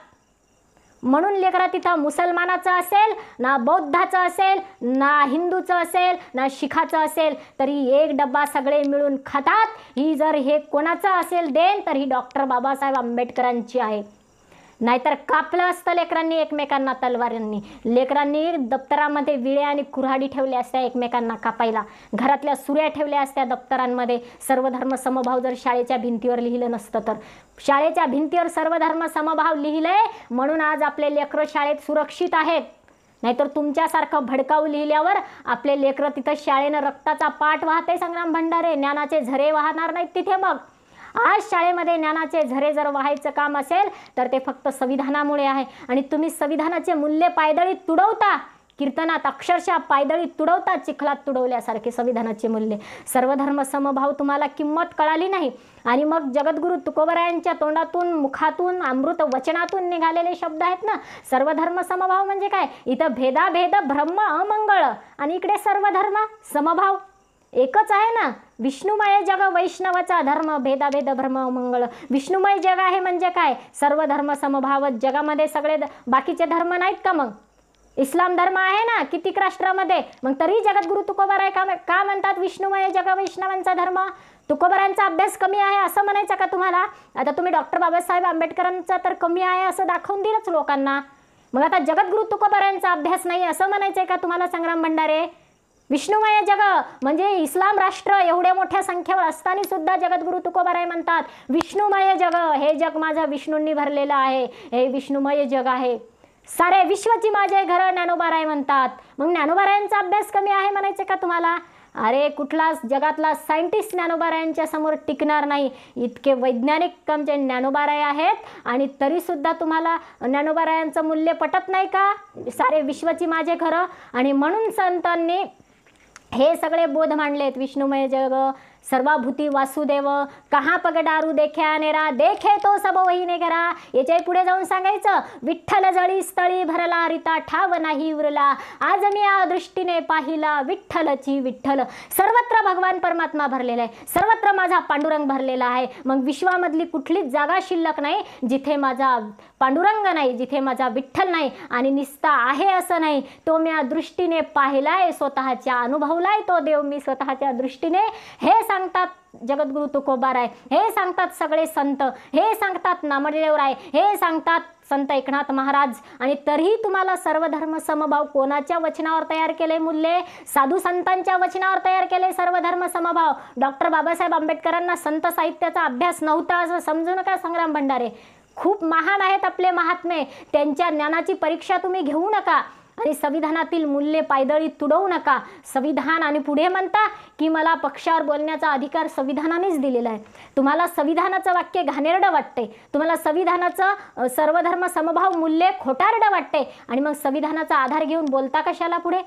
Speaker 1: म्हणून लेकरं तिथं मुसलमानाचं असेल ना, बौद्धाचं असेल ना, हिंदूचं असेल ना, शिखाचं असेल तरी एक डब्बा सगळे मिळून खातात. ही जर हे कोणाचं असेल देण तर ही डॉक्टर बाबासाहेब आंबेडकरांची आहे. नाहीतर कापलं असतं लेकरांनी एकमेकांना तलवारींनी. लेकरांनी दप्तरामध्ये विळे आणि कुऱ्हाडी ठेवल्या असत्या एकमेकांना कापायला, घरातल्या सुऱ्या ठेवल्या असत्या दप्तरांमध्ये. सर्व धर्म समभाव जर शाळेच्या भिंतीवर लिहिलं नसतं तर. शाळेच्या भिंतीवर सर्व धर्म समभाव लिहिलंय म्हणून आज आपले लेकरं शाळेत सुरक्षित आहेत. नाहीतर तुमच्यासारखं भडकाऊ लिहिल्यावर आपले लेकरं तिथं शाळेनं रक्ताचा पाठ वाहते संग्राम भंडारे, ज्ञानाचे झरे वाहणार नाहीत तिथे. मग आज शाळेमध्ये ज्ञानाचे झरे जर वाहायचं काम असेल तर ते फक्त संविधानामुळे आहे. आणि तुम्ही संविधानाचे मूल्य पायदळीत तुडवता, कीर्तनात अक्षरशः पायदळीत तुडवता, चिखलात तुडवल्यासारखे संविधानाचे मूल्य. सर्व धर्म समभाव तुम्हाला किंमत कळाली नाही. आणि मग जगद्गुरू तुकोबरायांच्या तोंडातून, मुखातून, अमृत वचनातून निघालेले शब्द आहेत ना, सर्व धर्म समभाव म्हणजे काय? इथं भेदाभेद ब्रह्म अमंगळ आणि इकडे सर्व धर्म समभाव एकच आहे ना. विष्णुमय जग वैष्णवाचा धर्म, भेदाभेद भ्रम मंगळ. विष्णुमय जग आहे म्हणजे काय? सर्व धर्म समभावच. जगामध्ये सगळे बाकीचे धर्म नाहीत का? मग इस्लाम धर्म आहे ना कितीक राष्ट्रामध्ये, मग तरी जगद्गुरू तुकोबाराय का म्हणतात विष्णुमय जग वैष्णवांचा धर्म? तुकोबारांचा अभ्यास कमी आहे असं म्हणायचं का तुम्हाला? आता तुम्ही डॉक्टर बाबासाहेब आंबेडकरांचा तर कमी आहे असं दाखवून दिलंच लोकांना. मग आता जगद्गुरू तुकोबारांचा अभ्यास नाही असं म्हणायचंय का तुम्हाला संग्राम भंडारे? विष्णुमय जग म्हणजे इस्लाम राष्ट्र एवढ्या मोठ्या संख्येवर असताना सुद्धा जगद्गुरू तुकोबाराय म्हणतात विष्णुमय जग, हे जग माझं विष्णूंनी भरलेलं आहे, हे विष्णुमय जग आहे. सारे विश्वाची माझे घर ज्ञानोबाराय म्हणतात. मग ज्ञानोबारायांचा अभ्यास कमी आहे म्हणायचे का तुम्हाला? अरे कुठलाच जगातला सायंटिस्ट ज्ञानोबारायांच्या समोर टिकणार नाही. इतके वैज्ञानिक आमचे ज्ञानोबाराय आहेत आणि तरीसुद्धा तुम्हाला ज्ञानोबारायांचं मूल्य पटत नाही का? सारे विश्वाची माझे घरं. आणि म्हणून संतांनी हे सगळे बोध मांडलेत. विष्णुमय जग, सर्वाभूती वासुदेव, कहा पगडारू देख्या नेरा, देखे तो सब वही नेगरा. याच्या पुढे जाऊन सांगायचं विठ्ठल जळी स्थळी भरला, रिता ठाव नाही उरला, आज मी या दृष्टीने पाहिला विठ्ठलची विठ्ठल. सर्वत्र भगवान परमात्मा भरलेला आहे, सर्वत्र माझा पांडुरंग भरलेला आहे. मग विश्वामधली कुठलीच जागा शिल्लक नाही जिथे माझा पांडुरंग नाही, जिथे माझा विठ्ठल नाही. आणि निस्ता आहे असं नाही, तो मी या दृष्टीने पाहिलाय, स्वतःच्या अनुभवलाय तो देव मी स्वतःच्या दृष्टीने. हे सांगतात जगद्गुरू तुकोबाराय, हे सांगतात सगळे संत, हे सांगतात नामदेवराय, हे सांगतात संत एकनाथ महाराज. आणि तरीही तुम्हाला सर्व धर्म समभाव कोणाच्या वचनावर तयार केले मूल्य? साधू संतांच्या वचनावर तयार केले सर्व धर्म समभाव. डॉक्टर बाबासाहेब आंबेडकरांना संत साहित्याचा अभ्यास नव्हता असं समजू नका संग्राम भंडारे. खूप महान आहेत आपले महात्मे, त्यांच्या ज्ञानाची परीक्षा तुम्ही घेऊ नका आणि संविधानातील मूल्य पायदळीत तुडवू नका. संविधान आणि पुढे म्हणता की मला पक्षावर बोलण्याचा अधिकार संविधानानेच दिलेला आहे. तुम्हाला संविधानाचं वाक्य घाणेरडं वाटते, तुम्हाला संविधानाचं सर्वधर्म समभाव मूल्य खोटारडं वाटते आणि मग संविधानाचा आधार घेऊन बोलता कशाला पुढे?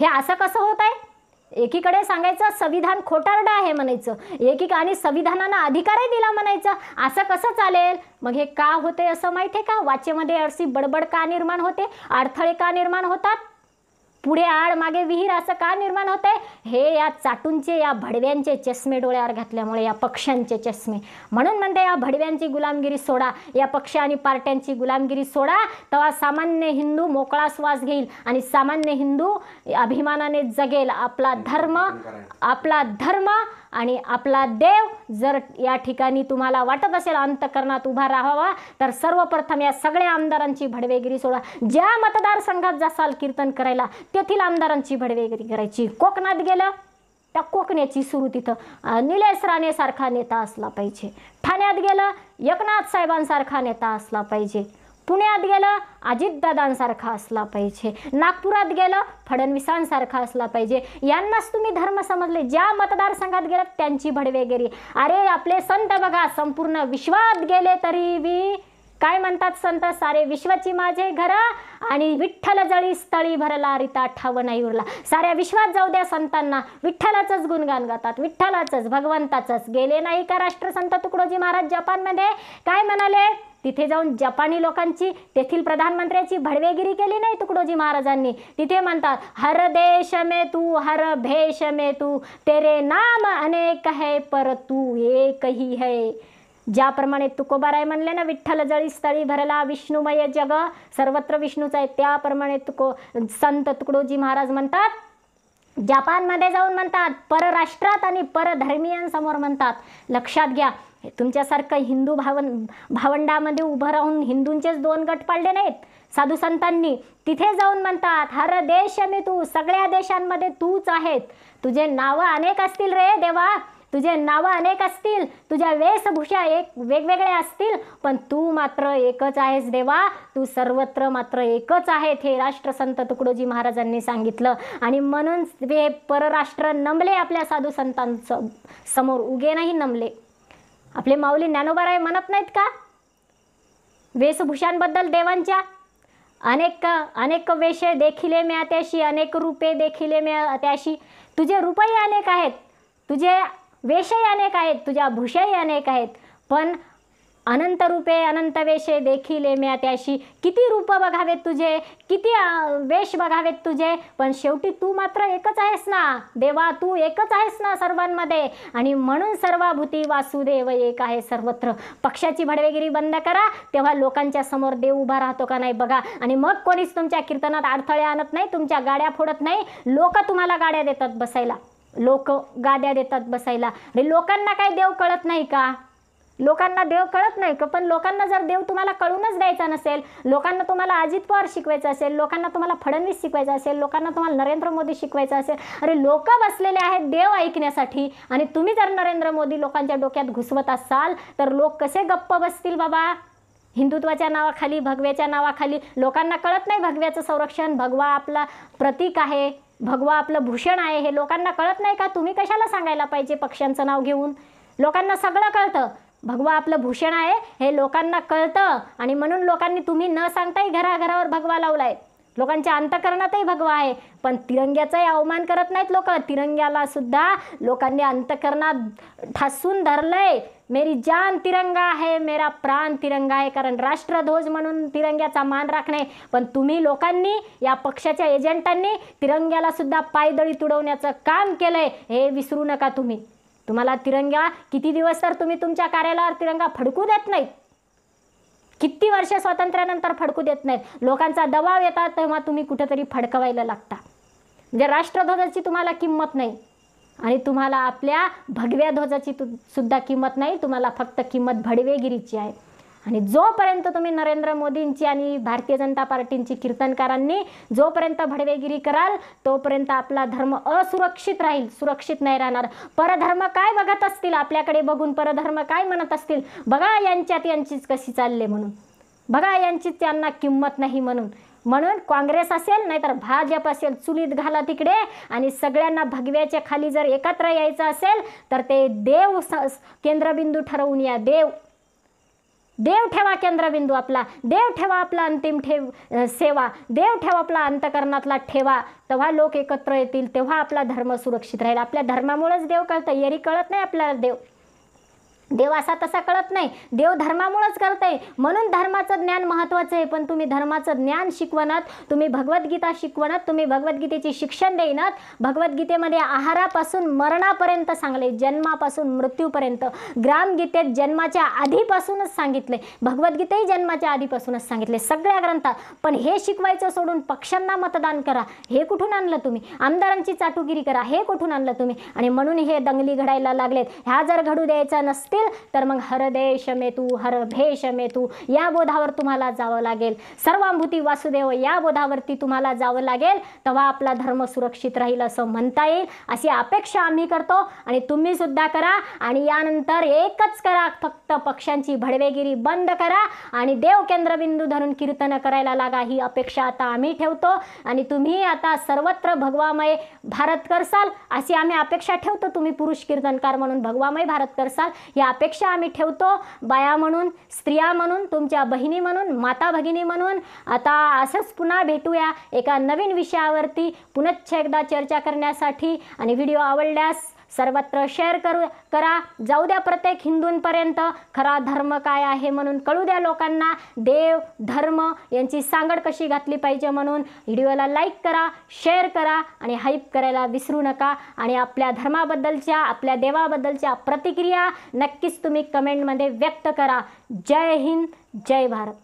Speaker 1: हे असं कसं होत आहे? एकीकडे सांगायचं संविधान खोटारडं आहे म्हणायचं, आणि संविधानानं अधिकारही दिला म्हणायचं. असं कसं चालेल? मग हे का होते असं माहिती आहे का? वाचेमध्ये अशी बडबड का निर्माण होते? अडथळे का निर्माण होतात? पुढे आड मागे विहीर असं का निर्माण होते? हे या चाटूंचे, या भडव्यांचे चष्मे डोळ्यावर घातल्यामुळे, या पक्षांचे चष्मे. म्हणून म्हणते या भडव्यांची गुलामगिरी सोडा, या पक्ष आणि पार्ट्यांची गुलामगिरी सोडा, तेव्हा सामान्य हिंदू मोकळा श्वास घेईल आणि सामान्य हिंदू अभिमानाने जगेल आपला धर्म आणि आपला देव. जर या ठिकाणी तुम्हाला वाटत असेल अंतःकरणात उभा राहावा, तर सर्वप्रथम या सगळ्या आमदारांची भडवेगिरी सोडा. ज्या मतदारसंघात जासाल कीर्तन करायला, तेथील आमदारांची भडवेगिरी करायची. कोकणात गेलं, त्या कोकण्याची सुरू तिथं निलेश राणेसारखा नेता असला पाहिजे. ठाण्यात गेलं, एकनाथ साहेबांसारखा नेता असला पाहिजे. पुण्यात गेलं, अजितदादांसारखा असला पाहिजे. नागपुरात गेलं, फडणवीसांसारखा असला पाहिजे. यांनाच तुम्ही धर्म समजले. ज्या मतदारसंघात गेलं त्यांची भडवेगिरी. अरे आपले संत बघा, संपूर्ण विश्वात गेले तरी बी काय म्हणतात संत? सारे विश्वाची माझे घर आणि विठ्ठल जळी स्थळी भरला, रिता ठाव नाही उरला. साऱ्या विश्वात जाऊ द्या संतांना, विठ्ठलाचंच गुणगान गातात, विठ्ठलाचंच, भगवंताचंच. गेले नाही का राष्ट्रसंत तुकडोजी महाराज जपानमध्ये? काय म्हणाले? तिथे जाऊन जपानी लोकांची, तेथील प्रधानमंत्र्याची भडवेगिरी केली नाही तुकडोजी महाराजांनी. तिथे म्हणतात, हर देश में तू, हर भेष में तू, तेरे नाम अनेक है पर तू एक ही है. ज्याप्रमाणे तुकोबाराय म्हणले ना, विठ्ठल जळी स्थळी भरला, विष्णुमय जग सर्वत्र विष्णूच आहे, त्याप्रमाणे संत तुकडोजी महाराज म्हणतात, जपानमध्ये जाऊन म्हणतात, परराष्ट्रात आणि परधर्मीयांसमोर म्हणतात. लक्षात घ्या, तुमच्यासारखं हिंदू भावंडामध्ये उभं राहून हिंदूंचेच 2 गट पाडले नाहीत साधू संतांनी. तिथे जाऊन म्हणतात, हर देश में तू, सगळ्या देशांमध्ये तूच आहेत. तुझे नावं अनेक असतील रे देवा, तुझे नावं अनेक असतील, तुझ्या वेशभूषा वेगवेगळ्या असतील, पण तू मात्र एकच आहेस देवा, तू सर्वत्र मात्र एकच आहेत. हे राष्ट्रसंत तुकडोजी महाराजांनी सांगितलं. आणि म्हणून हे परराष्ट्र नमले आपल्या साधू संतांचं समोर, उगे नाही नमले. आपले माऊली ज्ञानोबाराय म्हणत नाहीत का वेशभूषांबद्दल देवांच्या? अनेक वेश देखिले मी त्याशी, अनेक रूपे देखिले मी त्याशी. तुझे रूपही अनेक आहेत, तुझे वेशही अनेक आहेत, तुझ्या भूषाही अनेक आहेत, पण अनंत रूपे अनंत वेशे देखिले मी त्याशी. किती रूप बघावेत तुझे, किती वेश बघावेत तुझे, पण शेवटी तू मात्र एकच आहेस ना देवा, तू एकच आहेस ना सर्वांमध्ये. आणि म्हणून सर्वाभूती वासुदेव एक आहे सर्वत्र. पक्षाची भडवेगिरी बंद करा, तेव्हा लोकांच्या समोर देव उभा राहतो का नाही बघा. आणि मग कोणीच तुमच्या कीर्तनात अडथळे आणत नाही, तुमच्या गाड्या फोडत नाही. लोक तुम्हाला गाड्या देतात बसायला, लोक गाद्या देतात बसायला. आणि लोकांना काय देव कळत नाही का? लोकांना देव कळत नाही का? पण लोकांना जर देव तुम्हाला कळूनच द्यायचा नसेल, लोकांना तुम्हाला अजित पवार शिकवायचं असेल, लोकांना तुम्हाला फडणवीस शिकवायचं असेल, लोकांना तुम्हाला नरेंद्र मोदी शिकवायचं असेल, अरे लोक बसलेले आहेत देव ऐकण्यासाठी. आणि तुम्ही जर नरेंद्र मोदी लोकांच्या डोक्यात घुसवत असाल, तर लोक कसे गप्प बसतील बाबा? हिंदुत्वाच्या नावाखाली, भगव्याच्या नावाखाली. लोकांना कळत नाही भगव्याचं संरक्षण, भगवा आपला प्रतीक आहे, भगवा आपलं भूषण आहे, हे लोकांना कळत नाही का? तुम्ही कशाला सांगायला पाहिजे पक्षांचं नाव घेऊन? लोकांना सगळं कळतं. भगवा आपलं भूषण आहे हे लोकांना कळतं. आणि म्हणून लोकांनी तुम्ही न सांगताही घराघरावर भगवा लावलाय. लोकांच्या अंतःकरणातही भगवा आहे, पण तिरंग्याचाही अवमान करत नाहीत लोक. तिरंग्याला सुद्धा लोकांनी अंतःकरणात ठासून धरलंय. मेरी जान तिरंगा है, मेरा प्राण तिरंगा आहे. कारण राष्ट्रध्वज म्हणून तिरंग्याचा मान राखणे. पण तुम्ही लोकांनी, या पक्षाच्या एजंटांनी तिरंग्याला सुद्धा पायदळी तुडवण्याचं काम केलंय, हे विसरू नका तुम्ही. तुम्हाला तिरंगा किती दिवस तर तुम्ही तुमच्या कार्यालयावर तिरंगा फडकू देत नाहीत. किती वर्ष स्वातंत्र्यानंतर फडकू देत नाहीत. लोकांचा दबाव येतात तेव्हा तुम्ही कुठेतरी फडकवायला लागता. म्हणजे राष्ट्रध्वजाची तुम्हाला किंमत नाही आणि तुम्हाला आपल्या भगव्या ध्वजाची सुद्धा किंमत नाही. तुम्हाला फक्त किंमत भडवेगिरीची आहे. आणि जोपर्यंत तुम्ही नरेंद्र मोदींची आणि भारतीय जनता पार्टींची कीर्तनकारांनी जोपर्यंत भडवेगिरी कराल, तोपर्यंत आपला धर्म असुरक्षित राहील, सुरक्षित नाही राहणार. परधर्म काय बघत असतील, आपल्याकडे बघून परधर्म काय म्हणत असतील, बघा यांच्यात यांचीच कशी चालले म्हणून, बघा यांचीच त्यांना किंमत नाही म्हणून. म्हणून काँग्रेस असेल नाहीतर भाजप असेल, चुलीत घाला तिकडे. आणि सगळ्यांना भगव्याच्या खाली जर एकत्र यायचं असेल तर ते देव केंद्रबिंदू ठरवून या. देव देव ठेवा केंद्रबिंदू आपला, देव ठेवा आपला अंतिम सेवा, देव ठेवा आपला अंतकरणातला ठेवा, तेव्हा लोक एकत्र येतील, तेव्हा आपला धर्म सुरक्षित राहील. आपल्या धर्मामुळेच देव कळतं, एरी कळत नाही आपल्याला. देव असा तसा कळत नाही, देव धर्मामुळेच कळतंय. म्हणून धर्माचं ज्ञान महत्त्वाचं आहे. पण तुम्ही धर्माचं ज्ञान शिकवणात, तुम्ही भगवद्गीता शिकवणात, तुम्ही भगवद्गीतेची शिक्षण देईनात. भगवद्गीतेमध्ये आहारापासून मरणापर्यंत सांगले, जन्मापासून मृत्यूपर्यंत. ग्रामगीतेत जन्माच्या आधीपासूनच सांगितले, भगवद्गीताही जन्माच्या आधीपासूनच सांगितले सगळ्या ग्रंथात. पण हे शिकवायचं सोडून पक्षांना मतदान करा, हे कुठून आणलं तुम्ही? आमदारांची चाटुगिरी करा, हे कुठून आणलं तुम्ही? आणि म्हणून हे दंगली घडायला लागलेत. ह्या जर घडू द्यायचा नसतील तर मग हर देश मे तू, हर भेष मे तू, या बोधावर तुम्हाला जावं लागेल. सर्वांभूती वासुदेव या बोधावरती तुम्हाला जावं लागेल, तेव्हा आपला धर्म सुरक्षित राहील असं म्हणता येईल. अशी अपेक्षा आम्ही करतो आणि तुम्ही सुद्धा करा. आणि यानंतर एकच करा, फक्त पक्षांची भडवेगिरी बंद करा आणि देव केंद्रबिंदू धरून कीर्तन करायला लागा, ही अपेक्षा आता आम्ही ठेवतो. आणि तुम्ही आता सर्वत्र भगवामय भारत करसाल अशी आम्ही अपेक्षा ठेवतो. तुम्ही पुरुष कीर्तनकार म्हणून भगवामय भारत करसाल या अपेक्षा आम्ही ठेवतो. बाया म्हणून, स्त्रिया म्हणून, तुमच्या बहिणी म्हणून, माता भगिनी म्हणून. आता असंच पुन्हा भेटूया एका नवीन विषयावरती पुनश्च एकदा चर्चा करण्यासाठी. आणि व्हिडिओ आवडल्यास सर्वत्र शेअर करा. जाऊ द्या प्रत्येक हिंदूंपर्यंत खरा धर्म काय आहे म्हणून कळू द्या लोकांना. देव धर्म यांची सांगड कशी घातली पाहिजे म्हणून व्हिडिओला लाईक करा, शेअर करा आणि हाईप करायला विसरू नका. आणि आपल्या धर्माबद्दलच्या, आपल्या देवाबद्दलच्या प्रतिक्रिया नक्कीच तुम्ही कमेंटमध्ये व्यक्त करा. जय हिंद, जय भारत.